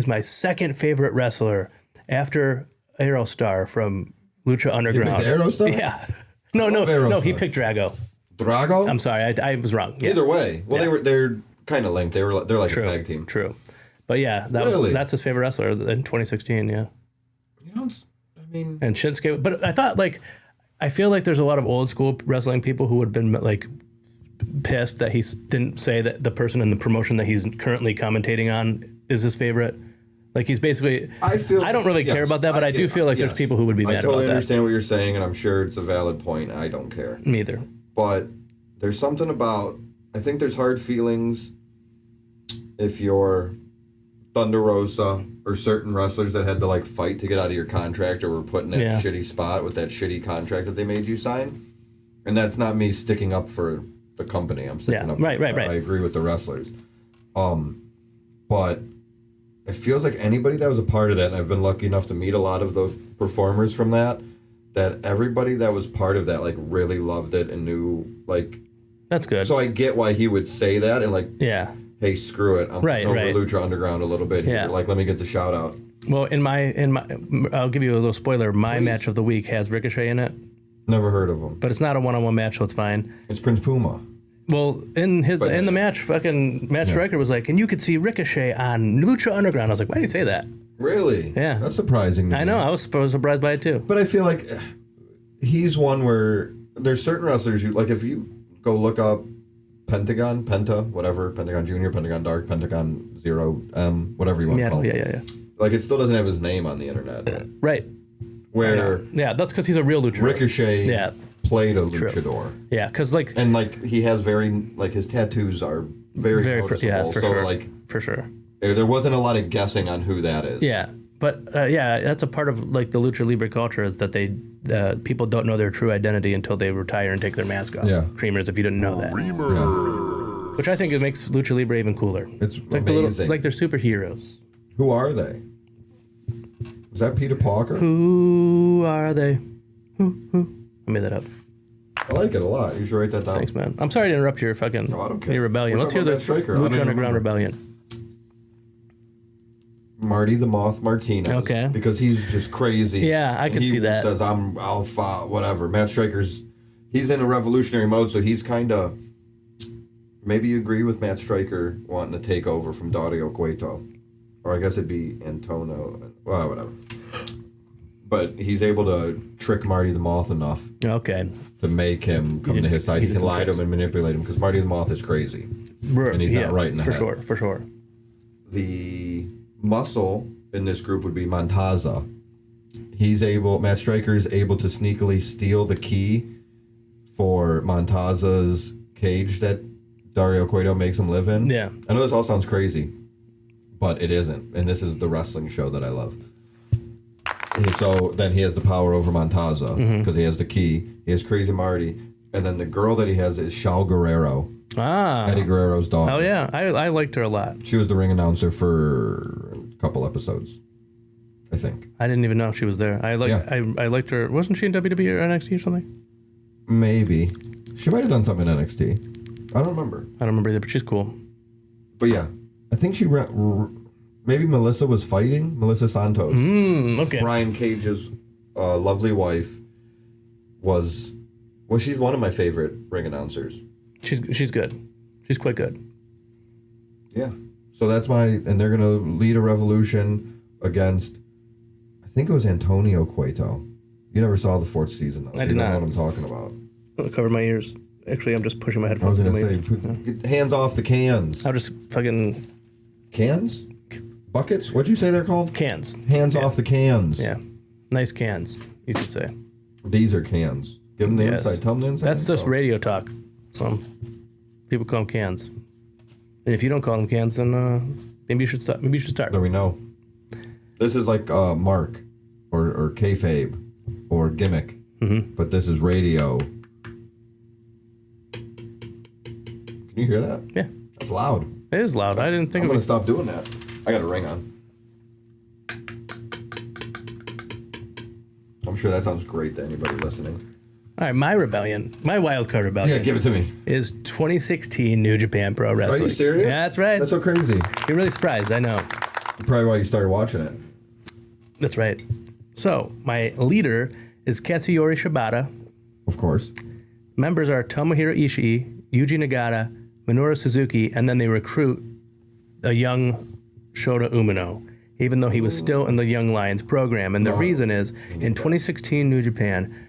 my second favorite wrestler after Aerostar from Lucha Underground. You picked Aerostar? Yeah. No, he picked Drago. Drago? I'm sorry, I was wrong. Yeah. Either way. Well, they're kind of linked. They're like True. a tag team. True. But yeah, that's his favorite wrestler in 2016. Yeah. You know, I mean, And Shinsuke, but I feel like there's a lot of old school wrestling people who would have been like pissed that he didn't say that the person in the promotion that he's currently commentating on is his favorite. Like he's basically, I don't really care about that, but I do feel like there's people who would be mad about that. I totally understand what you're saying, and I'm sure it's a valid point. I don't care. Me either. But there's something about, I think there's hard feelings if you're Thunder Rosa or certain wrestlers that had to like fight to get out of your contract or were put in that shitty spot with that shitty contract that they made you sign. And that's not me sticking up for the company. I'm sticking up. Right. I agree with the wrestlers. But it feels like anybody that was a part of that, and I've been lucky enough to meet a lot of the performers from that everybody that was part of that like really loved it and knew like. That's good. So I get why he would say that and like. Yeah. Hey, screw it. I'm going over Lucha Underground a little bit here. Like, let me get the shout out. Well, in my, I'll give you a little spoiler. My match of the week has Ricochet in it. Never heard of him. But it's not a one-on-one match, so it's fine. It's Prince Puma. Well, in the match, fucking Matt Striker was like, and you could see Ricochet on Lucha Underground. I was like, why did you say that? Really? Yeah. That's surprising. I know. I was surprised by it too. But I feel like he's one where there's certain wrestlers you like. If you go look up Penta, whatever, Pentagon Junior, Pentagon Dark, Pentagon Zero, whatever you want to call him. Yeah. Like it still doesn't have his name on the internet. Right. Where that's because he's a real luchador. Ricochet played a luchador. Yeah, because like he has very like his tattoos are very noticeable. For so sure. like for sure. There wasn't a lot of guessing on who that is. Yeah. But that's a part of like the Lucha Libre culture is that they people don't know their true identity until they retire and take their mask off. Yeah. Creamers, if you didn't know that. Creamer. Which I think it makes Lucha Libre even cooler. It's like amazing. Like they're superheroes. Who are they? Is that Peter Parker? Who are they? Who? I made that up. I like it a lot. You should write that down. Thanks, man. I'm sorry to interrupt your fucking your rebellion. Let's hear the Lucha Underground rebellion. Marty the Moth Martinez. Okay. Because he's just crazy. Yeah, I can see that. He says, I'm alpha, whatever. Matt Striker's, he's in a revolutionary mode, so he's kind of, maybe you agree with Matt Striker wanting to take over from Dario Cueto. Or I guess it'd be Antonio. Well, whatever. But he's able to trick Marty the Moth enough. Okay. To make him come to his side. He can lie to him and manipulate him because Marty the Moth is crazy. And he's not right in the head. For sure. The muscle in this group would be Montaza. Matt Striker is able to sneakily steal the key for Montaza's cage that Dario Cueto makes him live in. Yeah. I know this all sounds crazy, but it isn't. And this is the wrestling show that I love. So then he has the power over Montaza because he has the key. He has Crazy Marty. And then the girl that he has is Shao Guerrero. Eddie Guerrero's daughter. Oh, yeah. I liked her a lot. She was the ring announcer for a couple episodes, I think. I didn't even know she was there. I liked her. Wasn't she in WWE or NXT or something? Maybe. She might have done something in NXT. I don't remember. I don't remember either, but she's cool. But yeah, I think she... Maybe Melissa was fighting? Melissa Santos. Okay. Brian Cage's lovely wife was... Well, she's one of my favorite ring announcers. She's good. She's quite good. Yeah. So that's and they're going to lead a revolution against, I think it was Antonio Cueto. You never saw the fourth season, though. I did not. You know what I'm talking about. I'll cover my ears. Actually, I'm just pushing my I headphones. was going to say, get hands off the cans. I'll just fucking... Cans? Buckets? What'd you say they're called? Cans. Hands off the cans. Yeah. Nice cans, you could say. These are cans. Give them the inside. Tell them the inside. That's just radio talk. Some people call them cans. And if you don't call them cans, then maybe you should start. Maybe you should start. There we know. This is like Mark or kayfabe or gimmick. But this is radio. Can you hear that? Yeah. That's loud. It is loud. I didn't think I'm of going it. to stop doing that. I got a ring on. I'm sure that sounds great to anybody listening. All right, my rebellion, my wild card rebellion. Yeah, give it to me. Is 2016 New Japan Pro Wrestling. Are you serious? Yeah, that's right. That's so crazy. You're really surprised, I know. Probably why you started watching it. That's right. So, my leader is Katsuyori Shibata. Of course. Members are Tomohiro Ishii, Yuji Nagata, Minoru Suzuki, and then they recruit a young Shota Umino, even though he was still in the Young Lions program. And the reason is, in 2016 New Japan,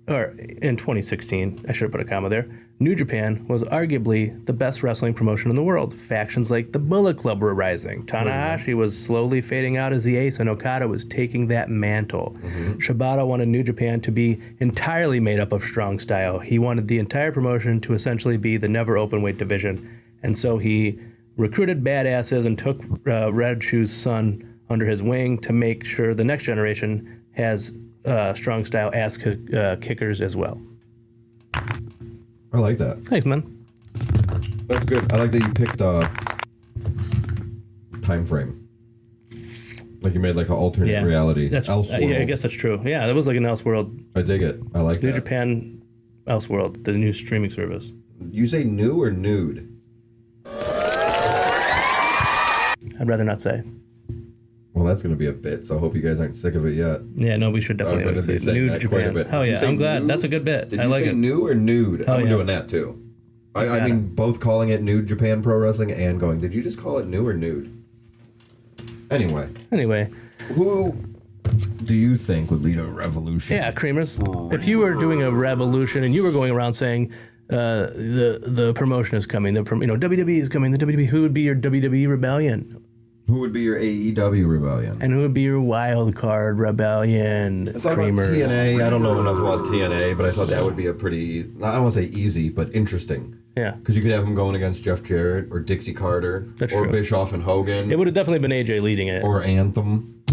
or in 2016, I should have put a comma there, New Japan was arguably the best wrestling promotion in the world. Factions like the Bullet Club were rising. Tanahashi was slowly fading out as the ace, and Okada was taking that mantle. Shibata wanted New Japan to be entirely made up of strong style. He wanted the entire promotion to essentially be the never open weight division. And so he recruited badasses and took Red Shoe's son under his wing to make sure the next generation has strong style ass kickers as well. I like that. Thanks, man. That's good. I like that you picked time frame. Like you made like an alternate reality. That's Elseworld. yeah, I guess that's true. Yeah, that was like an Elseworld. I dig it. I like New that. Japan Elseworld, the new streaming service. You say new or nude? I'd rather not say. Well, that's going to be a bit, so I hope you guys aren't sick of it yet. Yeah, no, we should definitely I'm gonna say be saying New that quite a Japan. bit. Hell Did you yeah, say I'm glad. new? That's a good bit. Did I you like say it. new or nude? I'm yeah. doing that too. I mean, both calling it New Japan Pro Wrestling and going, did you just call it new or nude? Anyway, who do you think would lead a revolution? Yeah, Creamers. If you were doing a revolution and you were going around saying the promotion is coming, WWE is coming, the WWE, who would be your WWE rebellion? Who would be your AEW rebellion? And who would be your wild card rebellion? I thought Creamers. about TNA. I don't know enough about TNA, but I thought that would be a pretty, I don't want to say easy, but interesting. Yeah. Because you could have him going against Jeff Jarrett or Dixie Carter. That's or true. Bischoff and Hogan. It would have definitely been AJ leading it. Or Anthem.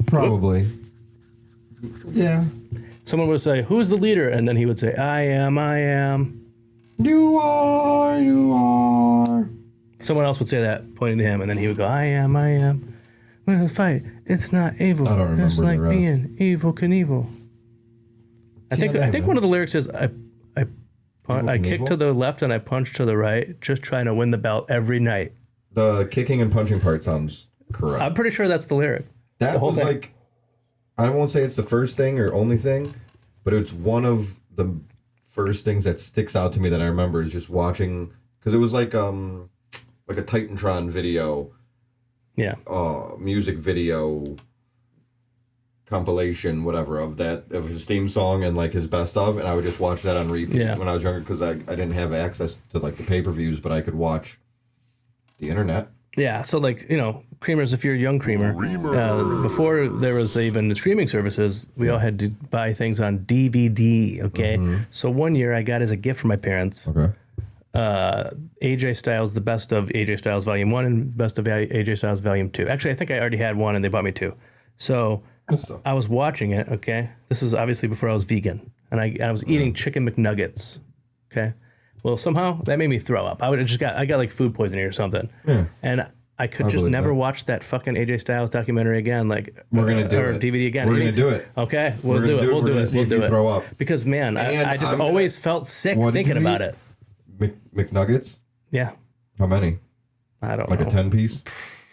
Probably. Yeah. Someone would say, who's the leader? And then he would say, I am. You are. Someone else would say that, pointing to him, and then he would go, I am. We're gonna fight. It's not evil. I don't remember It's like the rest. being evil Knievel. I think one of the lyrics is, I kick to the left and I punch to the right, just trying to win the belt every night. The kicking and punching part sounds correct. I'm pretty sure that's the lyric. That the whole was thing. like, I won't say it's the first thing or only thing, but it's one of the first things that sticks out to me that I remember is just watching, because it was like a Titantron video, music video compilation, whatever, of his theme song and like his best of, and I would just watch that on repeat when I was younger because I didn't have access to like the pay-per-views, but I could watch the internet. Yeah, so like, Creamers, if you're a young Creamer, before there was even the streaming services, we all had to buy things on DVD, okay? So one year I got as a gift from my parents, AJ Styles, the best of AJ Styles Volume 1 and best of AJ Styles Volume 2. Actually, I think I already had one and they bought me two. So I was watching it, okay? This is obviously before I was vegan, and I was eating chicken McNuggets, okay? Well, somehow that made me throw up. I got like food poisoning or something, and I could just never watch that fucking AJ Styles documentary again. Like we're gonna do it. DVD again. We're gonna do it. Okay, we'll do it. We'll do it. We'll do it. Throw up because man, I just always felt sick thinking about it. McNuggets? Yeah. How many? I don't know. Like a 10-piece?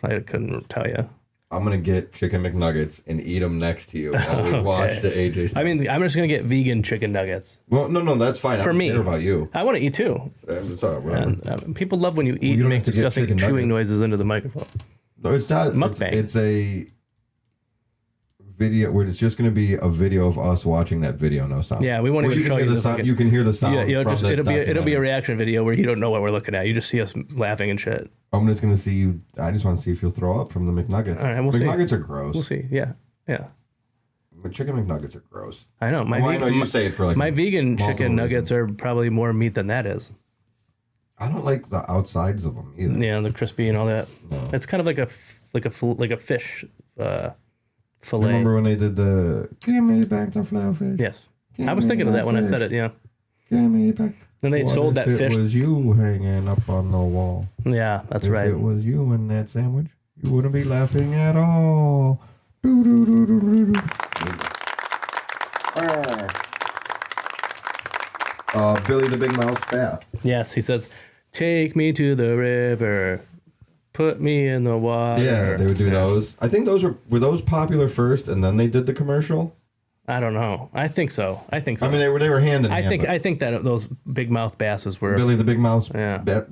I couldn't tell you. I'm going to get chicken McNuggets and eat them next to you while we watch the AJ Styles. I mean, I'm just going to get vegan chicken nuggets. Well, no, that's fine. For me. I don't care about you. I want to eat too. Sorry, whatever. And people love when you eat and make disgusting chewing noises into the microphone. No, it's not. Mukbang. It's a video where it's just going to be a video of us watching that video, no sound. Yeah, we won't even show you the sound. You can hear the sound. Yeah, from it'll be a documentary. reaction video where you don't know what we're looking at. You just see us laughing and shit. I'm just going to see you. I just want to see if you'll throw up from the McNuggets. All right, we'll see. McNuggets are gross. We'll see. Yeah. But chicken McNuggets are gross. I know. I know you say it for like my vegan chicken nuggets are probably more meat than that is. I don't like the outsides of them either. Yeah, they're crispy and all that. No. It's kind of like a fish fillet. Remember when they did the "Give me back the flatfish"? Yes, I was thinking of that when I said it. Yeah. Give me back. Then they sold that fish. It was you hanging up on the wall. Yeah, that's right. If it was you in that sandwich, you wouldn't be laughing at all. Billy the Big Mouth Bath. Yes, he says, "Take me to the river, put me in the water." Yeah, they would do those. I think those were those popular first, and then they did the commercial. I don't know. I think so. I mean, they were hand in hand. I think that those big mouth basses were Billy the Big Mouth. Yeah.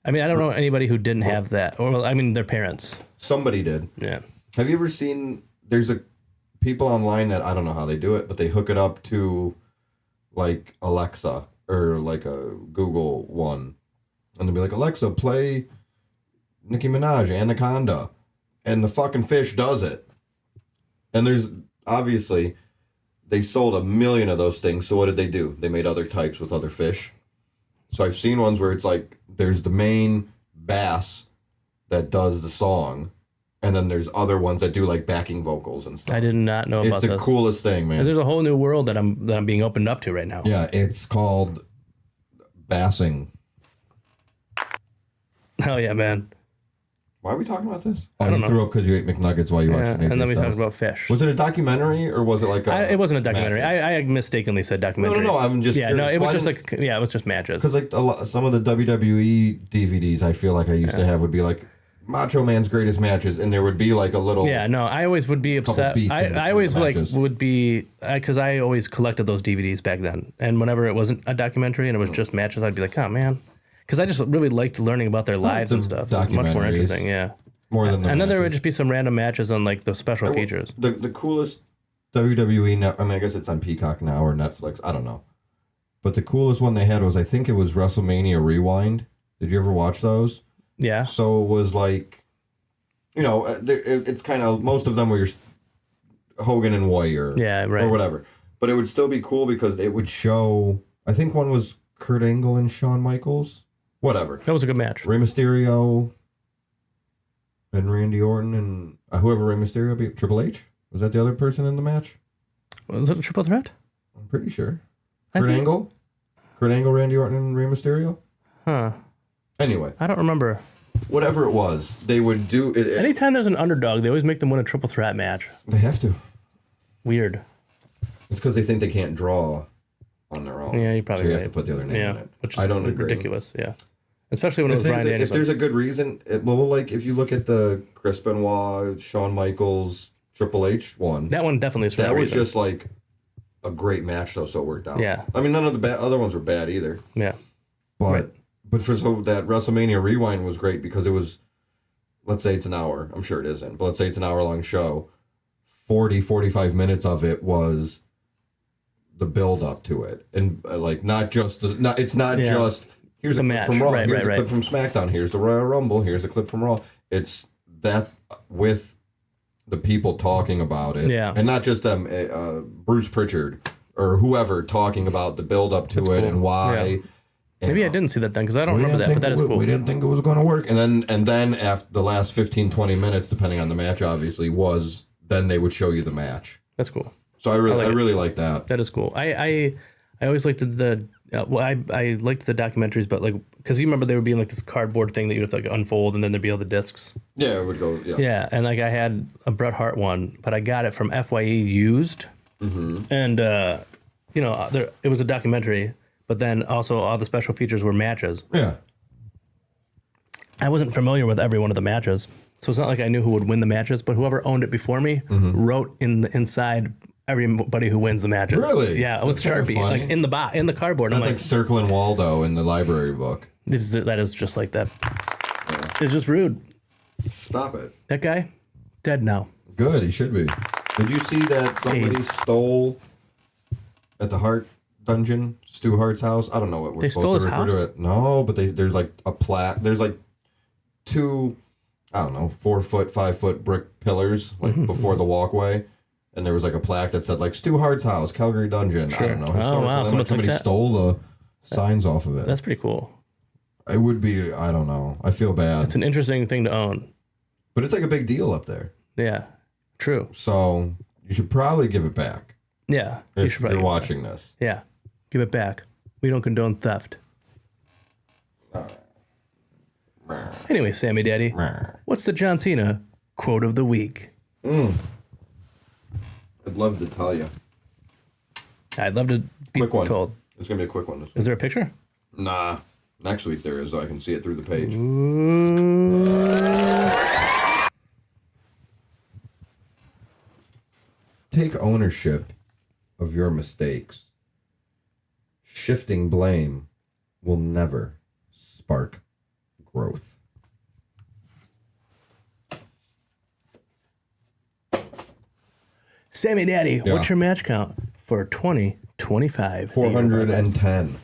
I mean, I don't know anybody who didn't have that. Or, well, I mean, their parents. Somebody did. Yeah. Have you ever seen? There's people online that I don't know how they do it, but they hook it up to like Alexa or like a Google one, and they'll be like, Alexa, play Nicki Minaj, Anaconda, and the fucking fish does it. And there's obviously they sold 1 million of those things. So what did they do? They made other types with other fish. So I've seen ones where it's like there's the main bass that does the song, and then there's other ones that do like backing vocals and stuff. I did not know about this. It's the coolest thing, man. And there's a whole new world that I'm being opened up to right now. Yeah, it's called bassing. Hell yeah, man. Why are we talking about this? I Oh, don't you know. threw up because you ate McNuggets while you watched Yeah, Naked and then we stuff. talked about fish. Was it a documentary or was it like a It wasn't a documentary. matches? I mistakenly said documentary. No, I'm just Yeah, no, curious. it was Why just didn't- like, yeah, it was just matches. Because like some of the WWE DVDs I feel like I used to have would be like Macho Man's greatest matches, and there would be like a little Yeah, no, I always would be upset. beats in I always between like matches. would be because I always collected those DVDs back then, and whenever it wasn't a documentary and it was just matches, I'd be like, oh man, because I just really liked learning about their lives the and stuff. It was much more documentaries. interesting, yeah. more than the And then there would matches. just be some random matches on like the special features. The coolest WWE I mean I guess it's on Peacock now or Netflix, I don't know. But the coolest one they had was I think it was WrestleMania Rewind. Did you ever watch those? Yeah, So it was like, you know, it's kind of most of them were your Hogan and Warrior, Yeah, right. or whatever. But it would still be cool because it would show. I think one was Kurt Angle and Shawn Michaels, whatever. that was a good match. Rey Mysterio and Randy Orton and whoever Rey Mysterio beat. Triple H, was that the other person in the match? Was it a triple threat? I'm pretty sure. I Kurt think- Angle, Randy Orton, and Rey Mysterio. Huh? Anyway, I don't remember. whatever it was, they would do it. Anytime there's an underdog, they always make them win a triple threat match. They have to. Weird. It's because they think they can't draw on their own. Yeah, you probably so you right. have to put the other name in Yeah, it. which is I don't agree. ridiculous. Yeah, especially when it If was there's, Bryan if Danielson. there's a good reason, well, like if you look at the Chris Benoit, Shawn Michaels, Triple H one, That one definitely is for that a was reason. just like a great match though, so it worked out. Yeah. I mean, none of the other ones were bad either. Yeah. But Right. so that WrestleMania Rewind was great because it was, let's say it's an hour. I'm sure it isn't, but let's say it's an hour-long show. 45 minutes of it was the build-up to it. And like not just, it's not Yeah. just, here's The a clip match. from Raw, Right, here's right, a clip from SmackDown, here's the Royal Rumble, here's a clip from Raw. It's that with the people talking about it. Yeah. And not just them, Bruce Pritchard or whoever talking about the build-up to it cool. and why. Yeah. And Maybe I didn't see that then because I don't we remember didn't that, but think that is cool. We didn't think it was going to work. And then after the last 15, 20 minutes, depending on the match, obviously, then they would show you the match. That's cool. So I really like that. That is cool. I always liked the I liked the documentaries, but like because you remember they would be in like this cardboard thing that you'd have to like unfold, and then there'd be all the discs. Yeah, it would go. Yeah. Yeah, and like I had a Bret Hart one, but I got it from FYE used, and it was a documentary, but then also all the special features were matches. Yeah. I wasn't familiar with every one of the matches, so it's not like I knew who would win the matches. But whoever owned it before me wrote in the inside everybody who wins the matches. Really? Yeah, with That's kinda Sharpie, funny. like in the cardboard. That's I'm like circling Waldo in the library book. that is just like that. It's just rude. Stop it. That guy, dead now. Good, he should be. Did you see that somebody AIDS. stole at the Hart dungeon, Stu Hart's house? I don't know what we're They stole supposed to his refer house? to it. No, but there's like a plaque. There's like two, I don't know, 4 foot, 5 foot brick pillars like before the walkway. And there was like a plaque that said like Stu Hart's house, Calgary Dungeon. I don't know. Oh, wow, Historical. somebody took that? stole the signs off of it. That's pretty cool. It would be, I don't know. I feel bad. It's an interesting thing to own. But it's like a big deal up there. Yeah, true. So you should probably give it back Yeah, you if should probably you're watching this. Yeah, give it back. We don't condone theft. Anyway, Sammy Daddy, what's the John Cena quote of the week? I'd love to tell you. I'd love to be Quick one. told. It's going to be a quick one. Is there a picture? Nah. Next week there is, so I can see it through the page. Take ownership of your mistakes. Shifting blame will never spark growth. Sammy Daddy, Yeah. what's your match count for 2025? 410.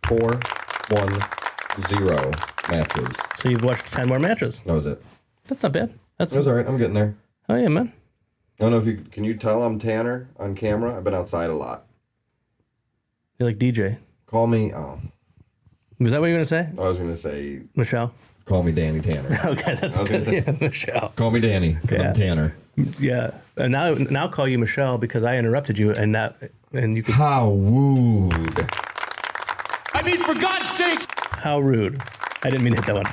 410 matches. So you've watched 10 more matches. That was it. That's not bad. That was all right. I'm getting there. Oh yeah, man. I don't know if you can you tell I'm Tanner on camera. I've been outside a lot. You're like DJ. Call me. Oh, Was that what you were gonna say, I was gonna say. Michelle? Call me Danny Tanner. Okay, that's I was gonna good. say- Yeah, Michelle. Call me Danny because Yeah. I'm Tanner. Yeah, and now I'll call you Michelle because I interrupted you, and you could. How wooed. I mean, for God's sake! How rude! I didn't mean to hit that one.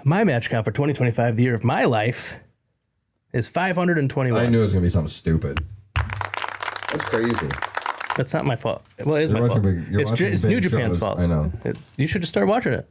My match count for 2025, the year of my life, is 521. I knew it was gonna be something stupid. That's crazy. That's not my fault. Well, it is You're my fault. watching big- you're It's watching New big Japan's shows. fault. I know. You should just start watching it.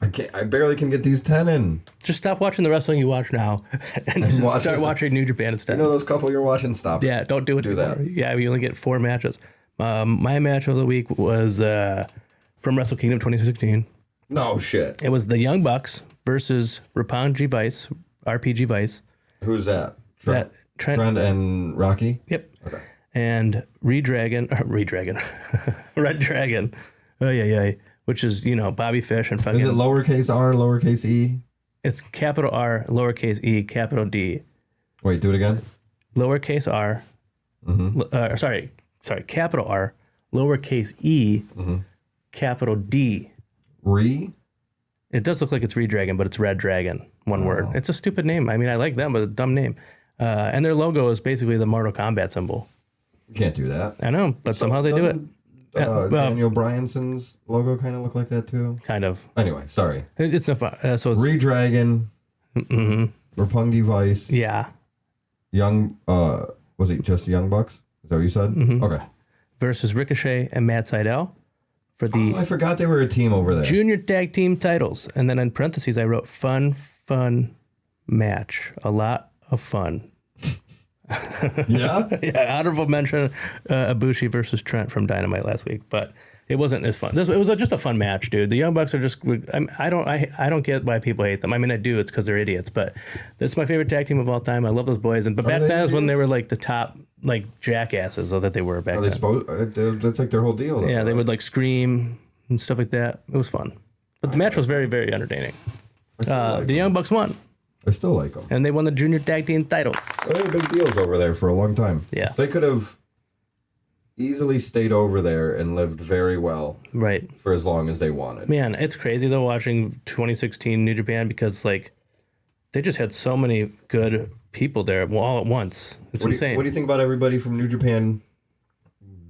I can't. I barely can get these 10 in. Just stop watching the wrestling you watch now, and just watch start this. watching New Japan instead. You know those couple you're watching? Stop it. Yeah, don't do it. Do that. anymore. Yeah, we only get 4 matches. My match of the week was from WrestleCream 2016. No shit. It was the Young Bucks versus Roppongi Vice, RPG Vice. Who's that? That Trent. Trent and Rocky? Yep. Okay. And Red Dragon. Oh yeah, which is Bobby Fish and fucking. Is it lowercase r, lowercase e? It's capital R, lowercase e, capital D. Wait, do it again. Lowercase r. Sorry, capital R, lowercase e, capital D. It does look like it's Redragon, but it's Red Dragon. One word. It's a stupid name. I mean, I like them, but a dumb name. And their logo is basically the Mortal Kombat symbol. You can't do that. I know, but somehow they do it. Well, Daniel Bryanson's logo kind of look like that too. Kind of. Anyway, sorry. It's no fun. So it's Redragon, Roppongi Vice, yeah. Young. Was it just Young Bucks? Is that what you said? Okay. Versus Ricochet and Matt Sydal for the I forgot they were a team over there. junior tag team titles. And then in parentheses, I wrote fun match. A lot of fun. Yeah. Yeah, honorable mention, Ibushi versus Trent from Dynamite last week, but it wasn't as fun. It was just a fun match, dude. The Young Bucks are just. I don't get why people hate them. I mean, I do. It's because they're idiots. But that's my favorite tag team of all time. I love those boys. But back they then is when they idiots? were like the top jackasses that they were back Are they then. supposed? That's like their whole deal. Though, Yeah, they right? would scream and stuff like that. It was fun. But the match was very, very entertaining. I still like The them. Young Bucks won, I still like them. and they won the junior tag team titles. They were big deals over there for a long time. Yeah. They could have easily stayed over there and lived very well Right. for as long as they wanted. Man, it's crazy though watching 2016 New Japan because they just had so many good people there all at once. It's insane. What do you think about everybody from New Japan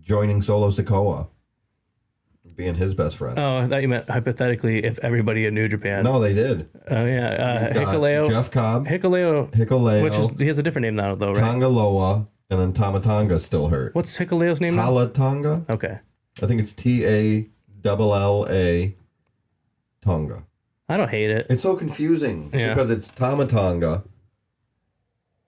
joining Solo Sikoa? Being his best friend. Oh, I thought you meant hypothetically if everybody in New Japan. No, they did. Oh yeah, Got Hikuleo. Jeff Cobb, Hikuleo, Hikuleo, he has a different name now though, right? Tongaloa, and then Tamatonga's still hurt. What's Hikuleo's name now? Talatonga? Okay, I think it's TALLA Tonga. I don't hate it. It's so confusing Yeah. because it's Tamatonga.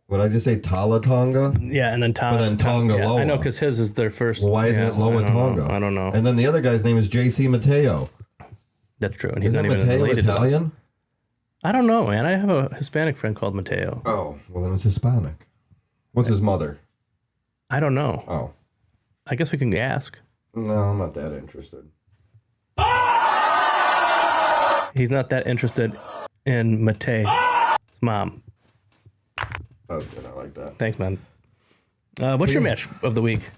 Would I just say Talatonga? Yeah, and then But then Tonga yeah, Loa. I know because his is their first. Well, why isn't yeah, it Loa I don't Tonga? know. I don't know. And then the other guy's name is JC Mateo. That's true, and he's Isn't not even Mateo related. to them. Italian? I don't know, man. I have a Hispanic friend called Mateo. Oh, well then it's Hispanic. What's his mother? I don't know. Oh. I guess we can ask. No, I'm not that interested. He's not that interested in Mateo's mom. That was good. I like that. Thanks, man. What's your match of the week?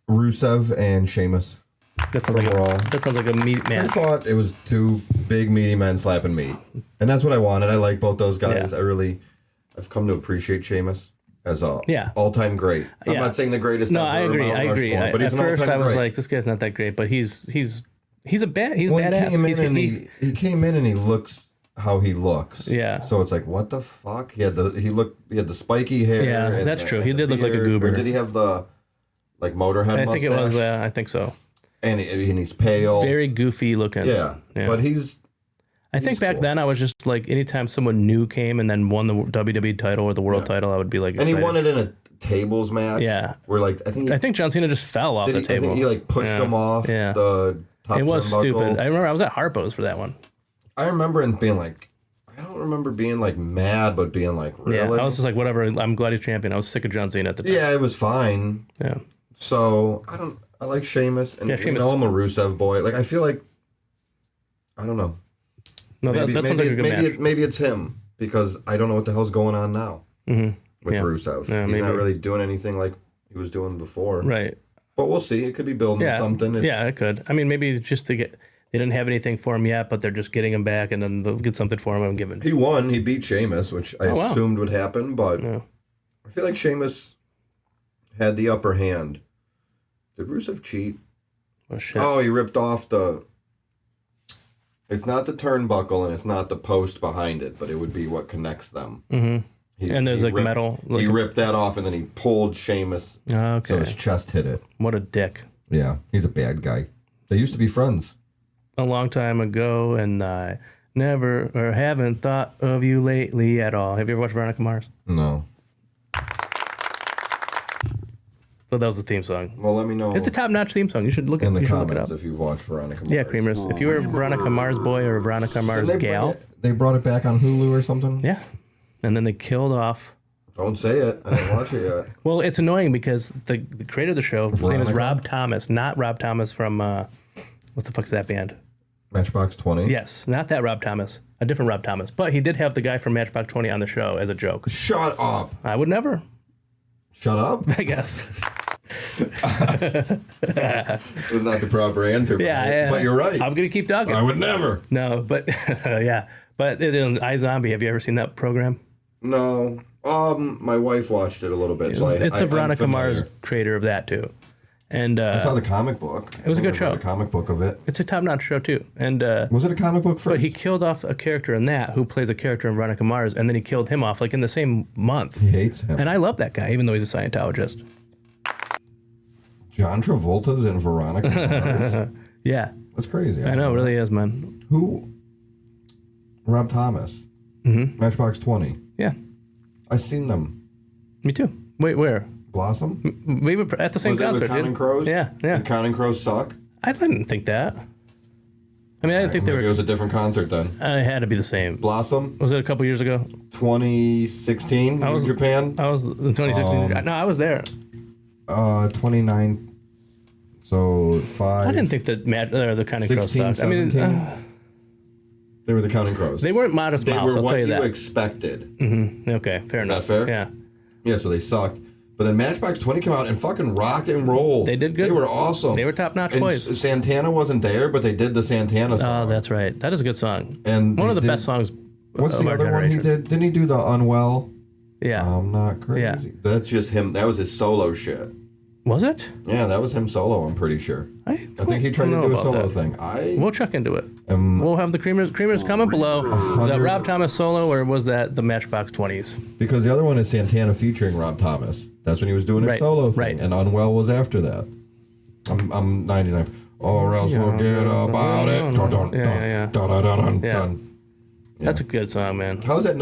Rusev and Sheamus. That sounds Overall. like a meat I match. thought it was two big meaty men slapping meat. And that's what I wanted. I like both those guys. Yeah. I've come to appreciate Sheamus as a Yeah. all-time great. I'm Yeah. not saying the greatest No, ever. I agree. Mount I agree. Rushmore, but At he's an first, I all-time was great. like, this guy's not that great, but he's badass. He's Well, badass. he came in and he looks how he looks. Yeah. So it's like, what the fuck? He had the spiky hair. Yeah, and that's the- true. and He the did look like a beard. goober. Or did he have the Motorhead I mustache? think it was. I think so. And he's pale. Very goofy looking. Yeah. But I think back cool. then I was just like, anytime someone new came and then won the WWE title or the world title, I would be like, and he excited. won it in a tables match. Yeah. Where like I think John Cena just fell off the table. I think he like pushed him off the top It was turnbuckle. stupid. I remember I was at Harpo's for that one. I remember and being like, I don't remember being like mad, but being like, really? Yeah, I was just like, whatever. I'm glad he's champion. I was sick of John Cena at the time. Yeah, it was fine. Yeah. So I like Sheamus, and Sheamus. I'm a Rusev boy. Like I feel like, I don't know. No, that sounds like a good match. Maybe it's him because I don't know what the hell's going on now with Rusev. Yeah, He's maybe. not really doing anything like he was doing before. Right. But we'll see. It could be building something. It could. I mean, maybe just to get. They didn't have anything for him yet, but they're just getting him back, and then they'll get something for him and give it. He won. He beat Sheamus, which I assumed would happen, but I feel like Sheamus had the upper hand. Did Rusev cheat? Oh, shit. Oh, he ripped off the... It's not the turnbuckle, and it's not the post behind it, but it would be what connects them. Mm-hmm. And there's like metal. He ripped that off, and then he pulled Sheamus, so his chest hit it. What a dick. Yeah, he's a bad guy. They used to be friends. A long time ago, and I never or haven't thought of you lately at all. Have you ever watched Veronica Mars? No. So that was the theme song. Well, let me know. It's a top-notch theme song. You should look in the look it comments up. if you've watched Veronica Mars. Yeah, Creamers. If you were a Veronica Mars boy or a Veronica Mars gal. They brought it back on Hulu or something? Yeah. And then they killed off. Don't say it. I didn't watch it yet. Well, it's annoying because the creator of the show, his name is Rob Thomas, not Rob Thomas from, what the fuck's that band? Matchbox 20? Yes, not that Rob Thomas. A different Rob Thomas. But he did have the guy from Matchbox 20 on the show as a joke. Shut up. I would never. Shut up? I guess. It was not the proper answer. But you're right. I'm going to keep talking. I would never. No, but yeah. But iZombie, have you ever seen that program? No. My wife watched it a little bit. It's the Veronica Mars creator of that too. And I saw the comic book. It was a good show. A comic book of it. It's a top-notch show too. And was it a comic book first? But he killed off a character in that who plays a character in Veronica Mars, and then he killed him off like in the same month. He hates him. And I love that guy, even though he's a Scientologist. John Travolta's in Veronica Mars. Yeah. That's crazy. I know, it really is, man. Who? Rob Thomas. Mm-hmm. Matchbox 20. Yeah. I've seen them. Me too. Wait, where? Blossom? We were at the same concert. Was it with Counting Crows? Yeah, yeah. Did Counting Crows suck? I didn't think that. I mean, I didn't think they were... It was a different concert then. It had to be the same. Blossom? Was it a couple years ago? 2016 in Japan? I was in 2016. No, I was there. 29... So 5... I didn't think that the Counting Crows 16, sucked. I mean... 17? They were the Counting Crows. They weren't Modest Mouse, I'll tell you that. They were what you expected. Mm-hmm. Okay, fair enough. Is that fair? Yeah. Yeah, so they sucked. But then Matchbox 20 came out and fucking rock and roll. They did good. They were awesome. They were top-notch and boys. Santana wasn't there, but they did the Santana song. Oh, that's right. That is a good song. And one of the best songs what's of the our other generation. one he did? Didn't he do the Unwell? Yeah. I'm not crazy. Yeah. That's just him. That was his solo shit. Was it? Yeah, that was him solo, I'm pretty sure. I think he tried to do a solo thing. We'll check into it. We'll have the Creamers comment below. Was that Rob Thomas solo or was that the Matchbox 20s? Because the other one is Santana featuring Rob Thomas. That's when he was doing his solo thing. Right. And Unwell was after that. I'm 99. Or else forget about it. Dun. That's a good song, man. How is that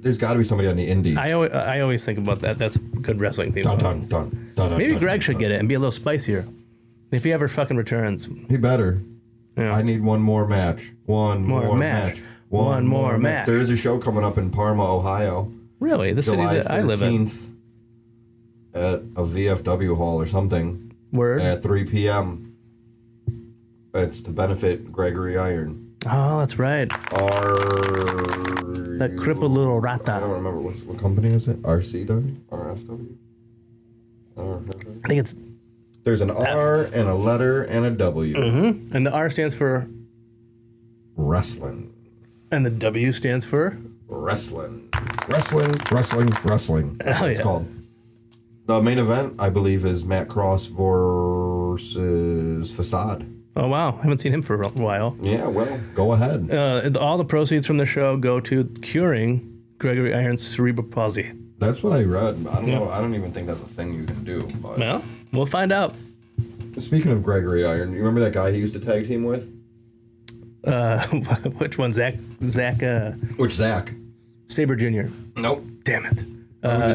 there's got to be somebody on the indies. I always think about that. That's a good wrestling theme song. Maybe Greg should get it and be a little spicier. If he ever fucking returns. He better. Yeah. I need one more match. One more match. One more match. There is a show coming up in Parma, Ohio. Really? The July city that I live in. At a VFW hall or something. Word. At 3 p.m. It's to benefit Gregory Iron. Oh, that's right. That crippled little rata. I don't remember what company is it? RCW? RFW? I think it's... There's an R and a letter and a W. Mm-hmm. And the R stands for... Wrestling. And the W stands for... Wrestling. Wrestling. That's what it's called. The main event, I believe, is Matt Cross versus Facade. Oh, wow. I haven't seen him for a while. Yeah, well, go ahead. All the proceeds from the show go to curing Gregory Iron's cerebral palsy. That's what I read. I don't know. I don't even think that's a thing you can do. But. Well, we'll find out. Speaking of Gregory Iron, you remember that guy he used to tag team with? Which one? Zach? Which Zach? Sabre Jr. Nope. Damn it.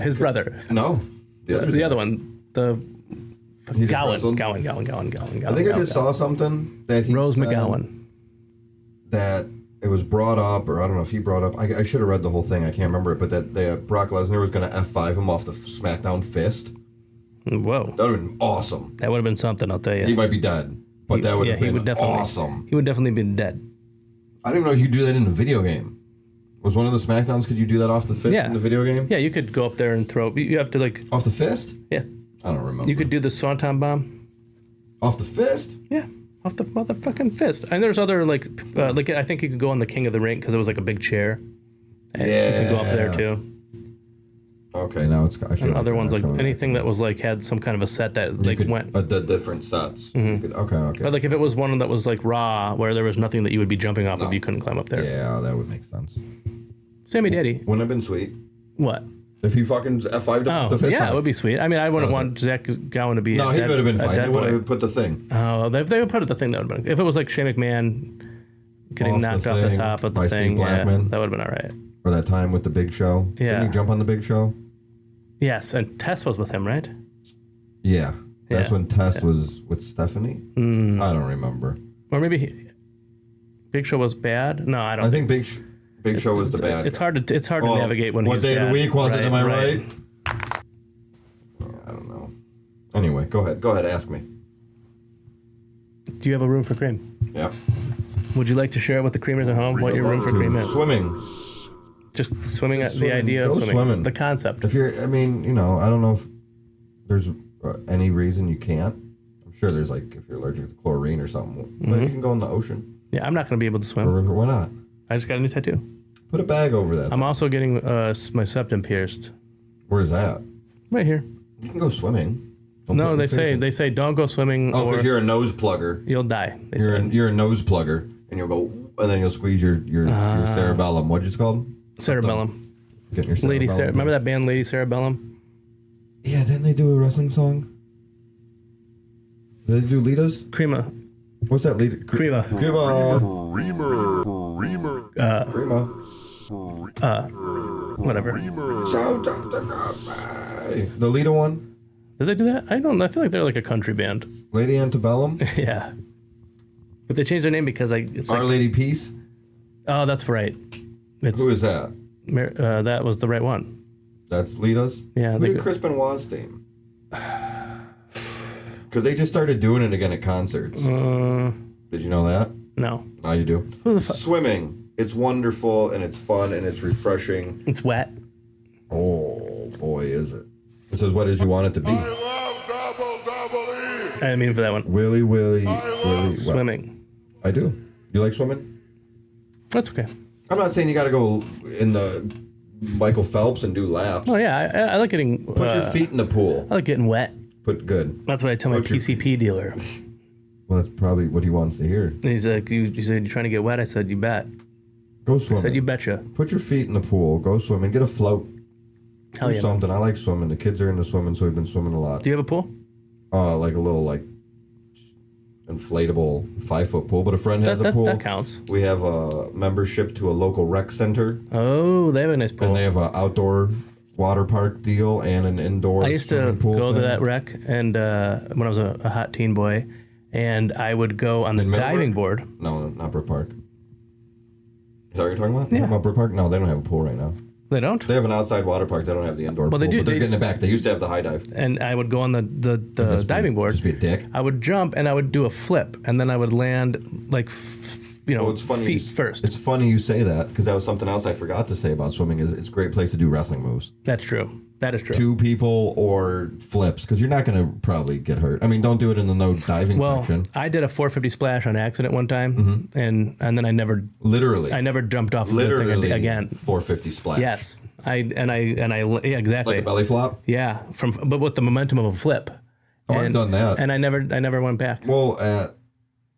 His brother. No. The other one. The He just Gowan. wrestled? Gowan. I think I just saw something that he Rose said McGowan. that it was brought up, or I don't know if he brought up. I should have read the whole thing. I can't remember it, but that Brock Lesnar was going to F5 him off the SmackDown fist. Whoa. That would have been awesome. That would have been something, I'll tell you. He might be dead, but that would have been awesome. He would definitely be dead. I don't even know if you do that in a video game. Was one of the SmackDowns, could you do that off the fist in the video game? Yeah, you could go up there and throw. You have to like. Off the fist? Yeah. I don't remember. You could do the Swanton Bomb. Off the fist? Yeah. Off the motherfucking fist. And there's other like I think you could go on the King of the Ring because it was like a big chair. And you could go up there too. Okay, now it's. I feel and other ones like coming anything that was like had some kind of a set that like went. The different sets. Mm-hmm. Okay. But like if it was one that was like Raw, where there was nothing that you would be jumping off of, you couldn't climb up there. Yeah, that would make sense. Sammy Daddy. Wouldn't have been sweet. What? If he fucking F5'd off the fist. Yeah, it would be sweet. I mean, I wouldn't want Zach Gowan to be. No, he would have been fine. They dead would boy. have put the thing. Oh, if they would put it the thing, that would have been. If it was like Shane McMahon getting Off knocked the off the thing top of the by thing, Steve Blackman. that would have been all right. Or that time with the Big Show. Yeah. Didn't he jump on the Big Show? Yes, and Tess was with him, right? Yeah. That's Yeah. when Test was with Stephanie? I don't remember. Or maybe Big Show was bad. No, I don't. I think Big Show was the bad. It's hard to Well, navigate when what he's day of the bad. week was it? Am I right? right? I don't know. Anyway, go ahead. Ask me. Do you have a room for cream? Yeah. Would you like to share it with the creamers at home? What your room for cream is? Swimming. Just swimming. The swimming. idea Go of swimming. swimming. The concept. If you're, I don't know if there's any reason you can't. I'm sure there's like if you're allergic to chlorine or something, but you can go in the ocean Yeah, I'm not going to be able to or swim. river. Why not? I just got a new tattoo. Put a bag over that. I'm also getting my septum pierced. Where's that? Right here. You can go swimming. Don't put No, your they face say in. don't go swimming Oh, or because you're a nose plugger. you'll die. They say. You're a nose plugger, and you'll go, and then you'll squeeze your cerebellum. What'd you call it? Cerebellum. Getting your Lady cerebellum. Remember that band Lady Cerebellum? Yeah, didn't they do a wrestling song? Did they do Lita's? Crema. What's that Lita? Crema. Crema. Creamer. Whatever. The Lita one? Did they do that? I don't know. I feel like they're like a country band. Lady Antebellum? Yeah. But they changed their name because it's Our like, Lady Peace? oh, that's right. It's Who is that? that was the right one. That's Lita's? Yeah, Who they did go- Chris Benoit's theme? Because they just started doing it again at concerts. Did you know that? No. Now you do. Who the fuck? Swimming. It's wonderful and it's fun and it's refreshing. It's wet. Oh boy, is it! It's as wet as you want it to be. I didn't mean for that one. Willy. Well, Swimming. I do. You like swimming? That's okay. I'm not saying you got to go in the Michael Phelps and do laps. Oh yeah, I like getting. Put your feet in the pool. I like getting wet. Put good. That's what I tell my Put your PCP dealer. Well, that's probably what he wants to hear. He's like, you said you're trying to get wet. I said, you bet. Go I swimming. said, you betcha. Put your feet in the pool. Go swimming. Get a float. Hell Do yeah. something. I like swimming. The kids are into swimming, so we've been swimming a lot. Do you have a pool? Like a little inflatable 5-foot pool, but a friend has a pool. That counts. We have a membership to a local rec center, Oh, they have a nice pool. and they have an outdoor water park deal and an indoor. I used to swimming pool go to thing. that rec, and when I was a hot teen boy, and I would go on the In Middlebrook? diving board. No, not Brook Park. Is that what you're talking about? Yeah. Talking about Brook Park? No, they don't have a pool right now. They don't. They have an outside water park. They don't have the indoor Well, pool. they do- But they're they- getting it back. They used to have the high dive. And I would go on the diving board. Just be a dick. I would jump and I would do a flip, and then I would land like Well, it's funny. feet first. It's funny you say that because that was something else I forgot to say about swimming. Is it's a great place to do wrestling moves. That's true. That is true. 2 people or flips because you're not going to probably get hurt. I mean, don't do it in the no diving Well, section. I did a 450 splash on accident one time, and then I never Literally, jumped off the thing literally again. 450 splash. Yes, yeah, exactly. Like a belly flop. Yeah, but with the momentum of a flip. Oh, I've done that. And I never went back. Well, at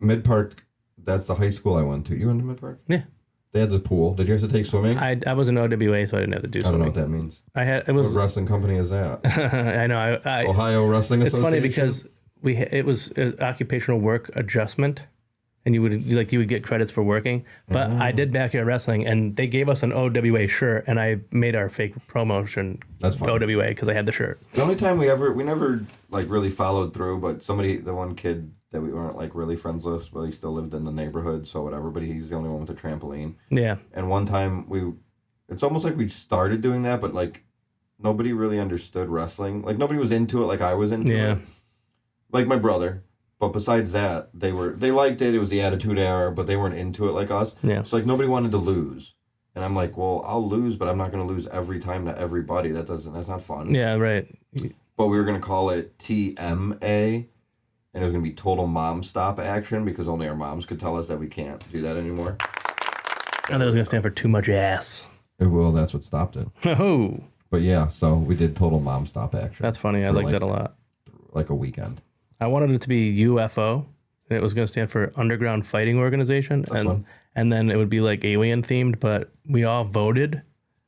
Mid Park, that's the high school I went to. You went to Mid Park? Yeah, They had the pool. Did you have to take swimming? I I was in OWA, so I didn't have to do don't know swimming. what that means. It What was. wrestling company is that? I know. Ohio Wrestling It's Association. funny because it was an occupational work adjustment, and you would get credits for working. But I did Backyard Wrestling, and they gave us an OWA shirt, and I made our fake promotion OWA because I had the shirt. The only time we never like really followed through, but the one kid that we weren't like really friends with, but he still lived in the neighborhood, so whatever. But he's the only one with a trampoline. Yeah. And one time it's almost like we started doing that, but like nobody really understood wrestling. Like nobody was into it like I was into it. Like my brother. But besides that, they liked it. It was the Attitude Era, but they weren't into it like us. Yeah. So like nobody wanted to lose. And I'm like, well, I'll lose, but I'm not going to lose every time to everybody. That's not fun. Yeah, right. But we were going to call it TMA, and it was going to be Total Mom Stop Action because only our moms could tell us that we can't do that anymore. And that was going to stand for Too Much Ass. Well, that's what stopped it. Oh. But yeah, so we did Total Mom Stop Action. That's funny. I like that a lot. Like a weekend. I wanted it to be UFO, and it was going to stand for Underground Fighting Organization, and then it would be like alien themed, but we all voted,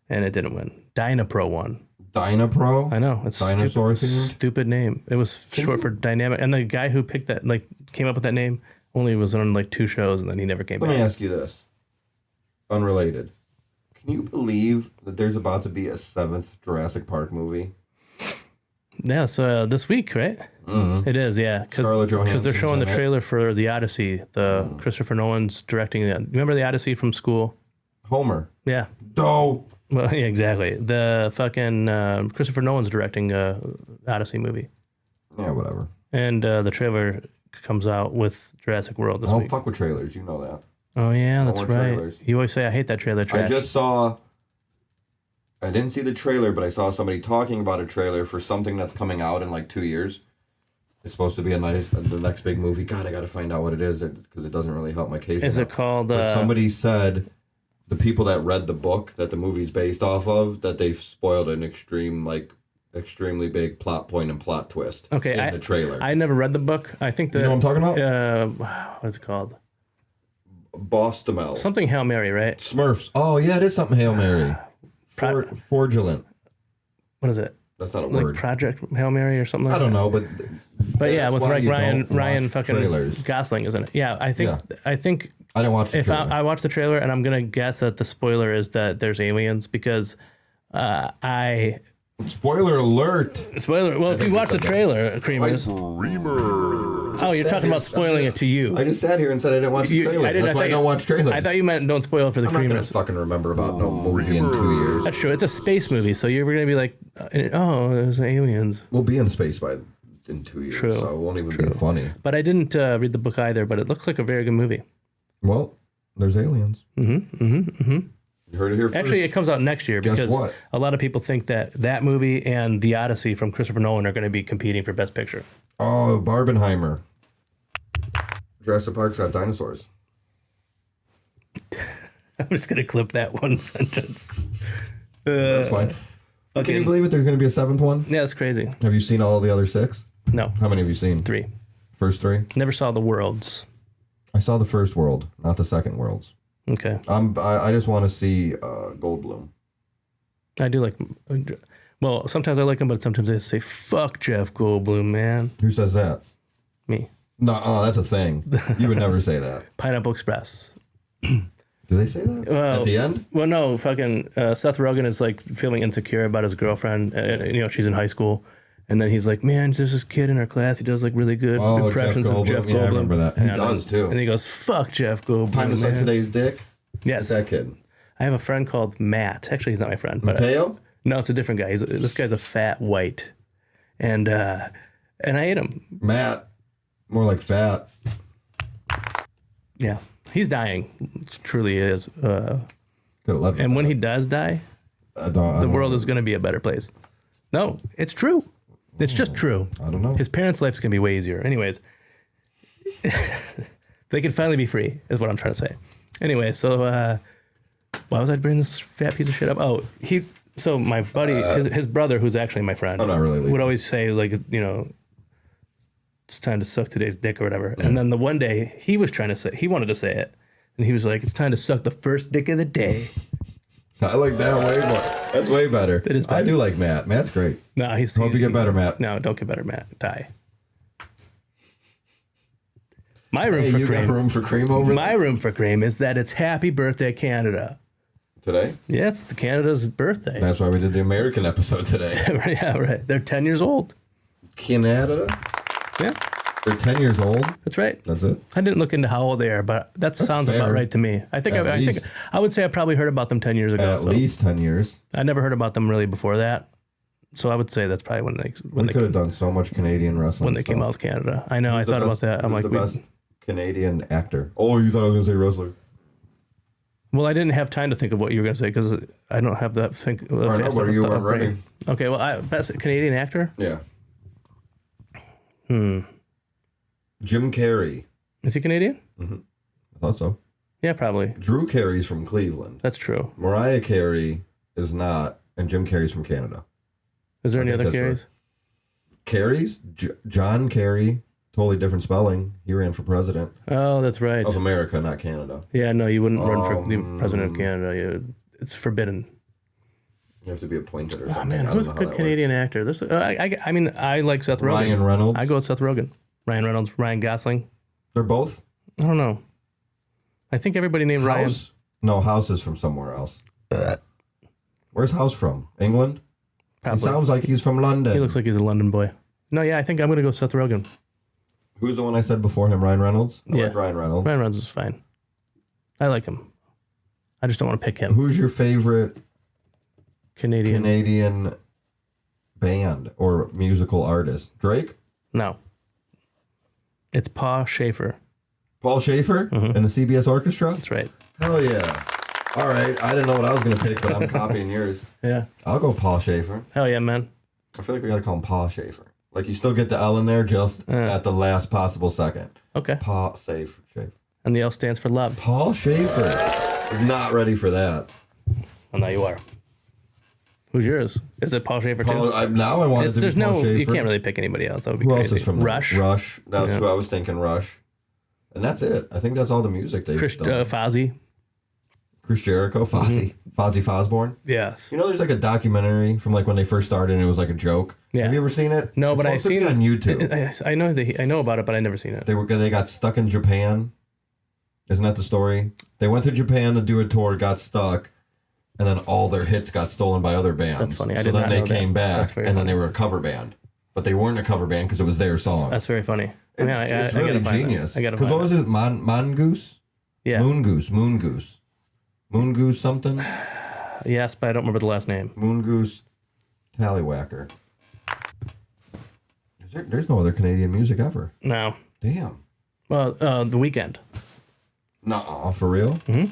and it didn't win. Dynapro won. Dynapro? I know. It's dinosaur stupid name. It was short for dynamic, and the guy who picked that, like, came up with that name, only was on like 2 shows, and then he never came back. Let me ask you this. Unrelated. Can you believe that there's about to be a 7th Jurassic Park movie? Yeah, so this week, right? Mm-hmm. It is, yeah. Because they're showing the trailer for The Odyssey, Christopher Nolan's directing it. Remember The Odyssey from school? Homer. Yeah. Dope. Well, yeah, exactly. The fucking Christopher Nolan's directing Odyssey movie. Yeah, whatever. And the trailer comes out with Jurassic World this week. I don't fuck with trailers, you know that. Oh, yeah, that's right. Trailers. You always say, I hate that trailer trash. I didn't see the trailer, but I saw somebody talking about a trailer for something that's coming out in like 2 years. It's supposed to be the next big movie. God, I got to find out what it is because it doesn't really help my case. Is it called? But somebody said the people that read the book that the movie's based off of, that they've spoiled an extremely big plot point and plot twist in the trailer. I never read the book. I think you know what I'm talking about? What's it called? Bostomel. Something Hail Mary, right? Smurfs. Oh, yeah, it is something Hail Mary. Fraudulent. What is it? That's not a word. Project Hail Mary or something like that? I don't know, but yeah, with like Ryan fucking trailers. Gosling, isn't it? Yeah, I think I didn't watch the trailer. I watched the trailer, and I'm gonna guess that the spoiler is that there's aliens because Spoiler alert. Spoiler. Well, if you watch the trailer, Creamers. Oh, you're talking about spoiling it to you. I just sat here and said I didn't watch the trailer. That's why I don't watch trailers. I thought you meant don't spoil it for the Creamers. I'm not going to fucking remember about no movie in 2 years. That's true. It's a space movie, so you're going to be like, oh, there's aliens. We'll be in space in 2 years, so it won't even be funny. But I didn't read the book either, but it looks like a very good movie. Well, there's aliens. You heard it here first. Actually, it comes out next year because a lot of people think that movie and The Odyssey from Christopher Nolan are going to be competing for Best Picture. Oh, Barbenheimer. Jurassic Park's got dinosaurs. I'm just going to clip that one sentence. That's fine. Okay. Can you believe it? There's going to be a 7th one? Yeah, that's crazy. Have you seen all the other 6? No. How many have you seen? 3. First 3? Never saw the Worlds. I saw the first World, not the second Worlds. Okay. I just want to see Goldblum. I do like. Well, sometimes I like him, but sometimes I say "fuck Jeff Goldblum," man. Who says that? Me. No, that's a thing. You would never say that. Pineapple Express. Do they say that at the end? Well, no. Fucking Seth Rogen is like feeling insecure about his girlfriend. She's in high school. And then he's like, man, there's this kid in our class. He does like really good impressions of Jeff Goldblum. Yeah, I remember that. He does too. And he goes, fuck Jeff Goldblum. Time to suck today's dick? Yes. That kid. I have a friend called Matt. Actually, he's not my friend. Mateo? No, it's a different guy. This guy's a fat white. And I ate him. Matt. More like fat. Yeah. He's dying. It truly is. And when he does die, the world is going to be a better place. No, it's true. It's just true. I don't know. His parents' life's going to be way easier. Anyways, they can finally be free, is what I'm trying to say. Anyway, so why was I bringing this fat piece of shit up? Oh, so my buddy, his brother, who's actually my friend, would always say, like, it's time to suck today's dick or whatever. Mm. And then the one day he wanted to say it. And he was like, it's time to suck the first dick of the day. I like that way more. That's way better. It is better. I do like Matt. Matt's great. No, hope you get better, Matt. No, don't get better, Matt. Die. My room Hey, for you got cream. room for cream over My room for cream is that it's Happy Birthday Canada. there? Today? Yeah, it's Canada's birthday. That's why we did the American episode today. Yeah, right. They're 10 years old. Canada? Yeah, They're 10 years old? that's right. That's it? I didn't look into how old they are, but that sounds about fair. right to me. I think I would say I probably heard about them 10 years ago. At least 10 years. I never heard about them really before that. So I would say that's probably when We they could have done so much Canadian wrestling. when they came out with Canada. I know. I thought about that. I'm like, the best Canadian actor. Oh, you thought I was going to say wrestler? well, I didn't have time to think of what you were going to say because I don't have that. You weren't ready. Okay, well, best Canadian actor. Yeah. Jim Carrey. Is he Canadian? I thought so. Yeah, probably. Drew Carey's from Cleveland. That's true. Mariah Carey is not, and Jim Carey's from Canada. Is there any think other that's Carries? Carey's? John Kerry, totally different spelling. He ran for president Oh, that's right. of America, not Canada. Yeah, no, you wouldn't run for the president of Canada. It's forbidden. You have to be appointed or Oh something. man, I don't who's a know how good that Canadian actor? This, I mean, I like Seth Rogen. Ryan Reynolds. I go with Seth Rogen. Ryan Reynolds, Ryan Gosling. works. They're both? I don't know. I think everybody named Ryan. House? No, House is from somewhere else. Where's House from? England? Probably. He sounds like he's from London. He looks like he's a London boy. No, yeah, I think I'm going to go Seth Rogen. Who's the one I said before him? Ryan Reynolds? I Yeah. like Ryan Reynolds. Ryan Reynolds is fine. I like him. I just don't want to pick him. Who's your favorite Canadian. Canadian band or musical artist? Drake? No. It's Paul Schaefer. Paul Schaefer and the CBS Orchestra? That's right. Hell yeah. All right. I didn't know what I was going to pick, but I'm copying yours. Yeah. I'll go Paul Schaefer. Hell yeah, man. I feel like we got to call him Paul Schaefer. Like you still get the L in there just at the last possible second. Okay. Paul Schaefer. And the L stands for love. Paul Schaefer is not ready for that. Well, now you are. Who's yours? Is it Paul Schaefer too? Now I want it to There's be Paul no, Schaefer. you can't really pick anybody else. That would be Who crazy. else is from Rush. Rush. That's Yeah. who I was thinking. Rush. And that's it. I think that's all the music they've Chris done. Fozzy. Chris Jericho, Fozzy, Fozzy Fosborn. Yes. You know, there's like a documentary from like when they first started, and it was like a joke. Yeah. Have you ever seen it? No, but I've I've seen it on YouTube. I know about it, but I never seen it. They got stuck in Japan. Isn't that the story? They went to Japan to do a tour, got stuck, and then all their hits got stolen by other bands. That's funny. I So did then not they know that. came That's back, very and then funny. they were a cover band, but they weren't a cover band because it was their song. That's very funny. It's I really gotta find genius. It. I gotta Because find what was it? Mongoose? Yeah. Moon Goose something? Yes, but I don't remember the last name. Moon Goose Tallywhacker. There's no other Canadian music ever. No. Damn. Well, The Weeknd. Nuh-uh, for real? Mm-hmm.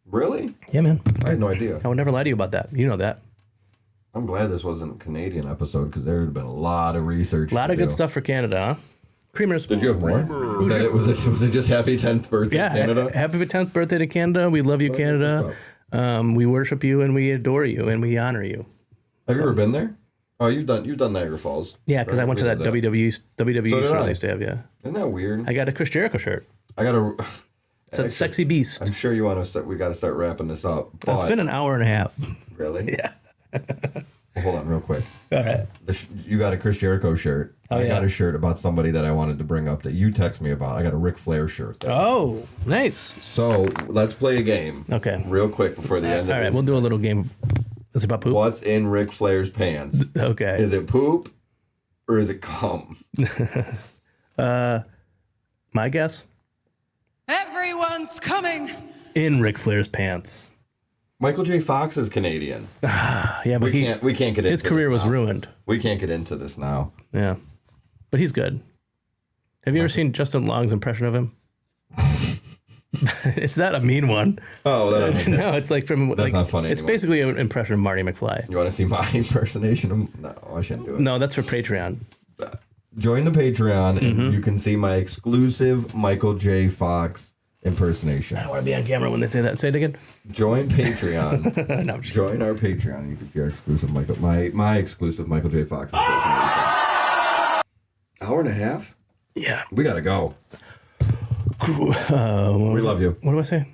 Really? Yeah, man. I had no idea. I would never lie to you about that. You know that. I'm glad this wasn't a Canadian episode because there had been a lot of research. A lot of good stuff for Canada, huh? Creamers. Did you have more? Was it just happy 10th birthday, Yeah. Canada? Happy 10th birthday to Canada. We love you, Canada. We worship you and we adore you and we honor you. Have you ever been there? Oh, you've done Niagara Falls. Yeah, because right? I went to that We did WWE So did show I. they used to have, yeah. Isn't that weird? I got a Chris Jericho shirt. I gotta. It said Sexy Beast. I'm sure you want to start. We got to start wrapping this up. But It's been an hour and a half. really, Yeah. Well, hold on, real quick. All right. You got a Chris Jericho shirt. I got a shirt about somebody that I wanted to bring up that you text me about. I got a Ric Flair shirt. Oh, nice. So let's play a game. Okay. Real quick before the end. All right, we'll do a little game. Is it about poop? What's in Ric Flair's pants? Okay. Is it poop or is it cum? My guess? Everyone's coming. In Ric Flair's pants. Michael J. Fox is Canadian. Yeah, but We can't get into his career this was now. ruined. We can't get into this now. Yeah. But he's good. Have you ever seen Justin Long's impression of him? It's not a mean one. Oh, No, it's like from That's not funny It's anymore. basically an impression of Marty McFly. You want to see my impersonation? No, I shouldn't do it. No, that's for Patreon. Join the Patreon Mm-hmm. and you can see my exclusive Michael J. Fox impersonation. I don't want to be on camera when they say that. Say it again. Join Patreon. No, I'm just kidding. Join our Patreon and you can see our exclusive my exclusive Michael J. Fox impersonation. Hour and a half? Yeah. We gotta go. We love you. What do I say?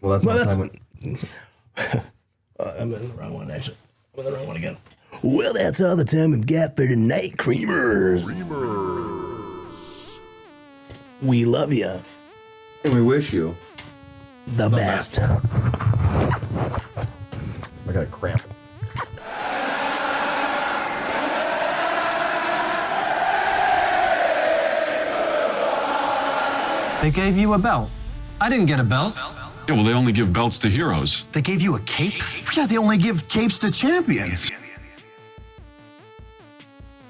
Well, that's Well, my that's- time. I'm in the wrong one, actually. I'm in the wrong one again. Well, that's all the time we've got for tonight, creamers. We love you. And we wish you The best. I got a cramp. They gave you a belt. I didn't get a belt. Yeah, well, they only give belts to heroes. They gave you a cape? Yeah, they only give capes to champions.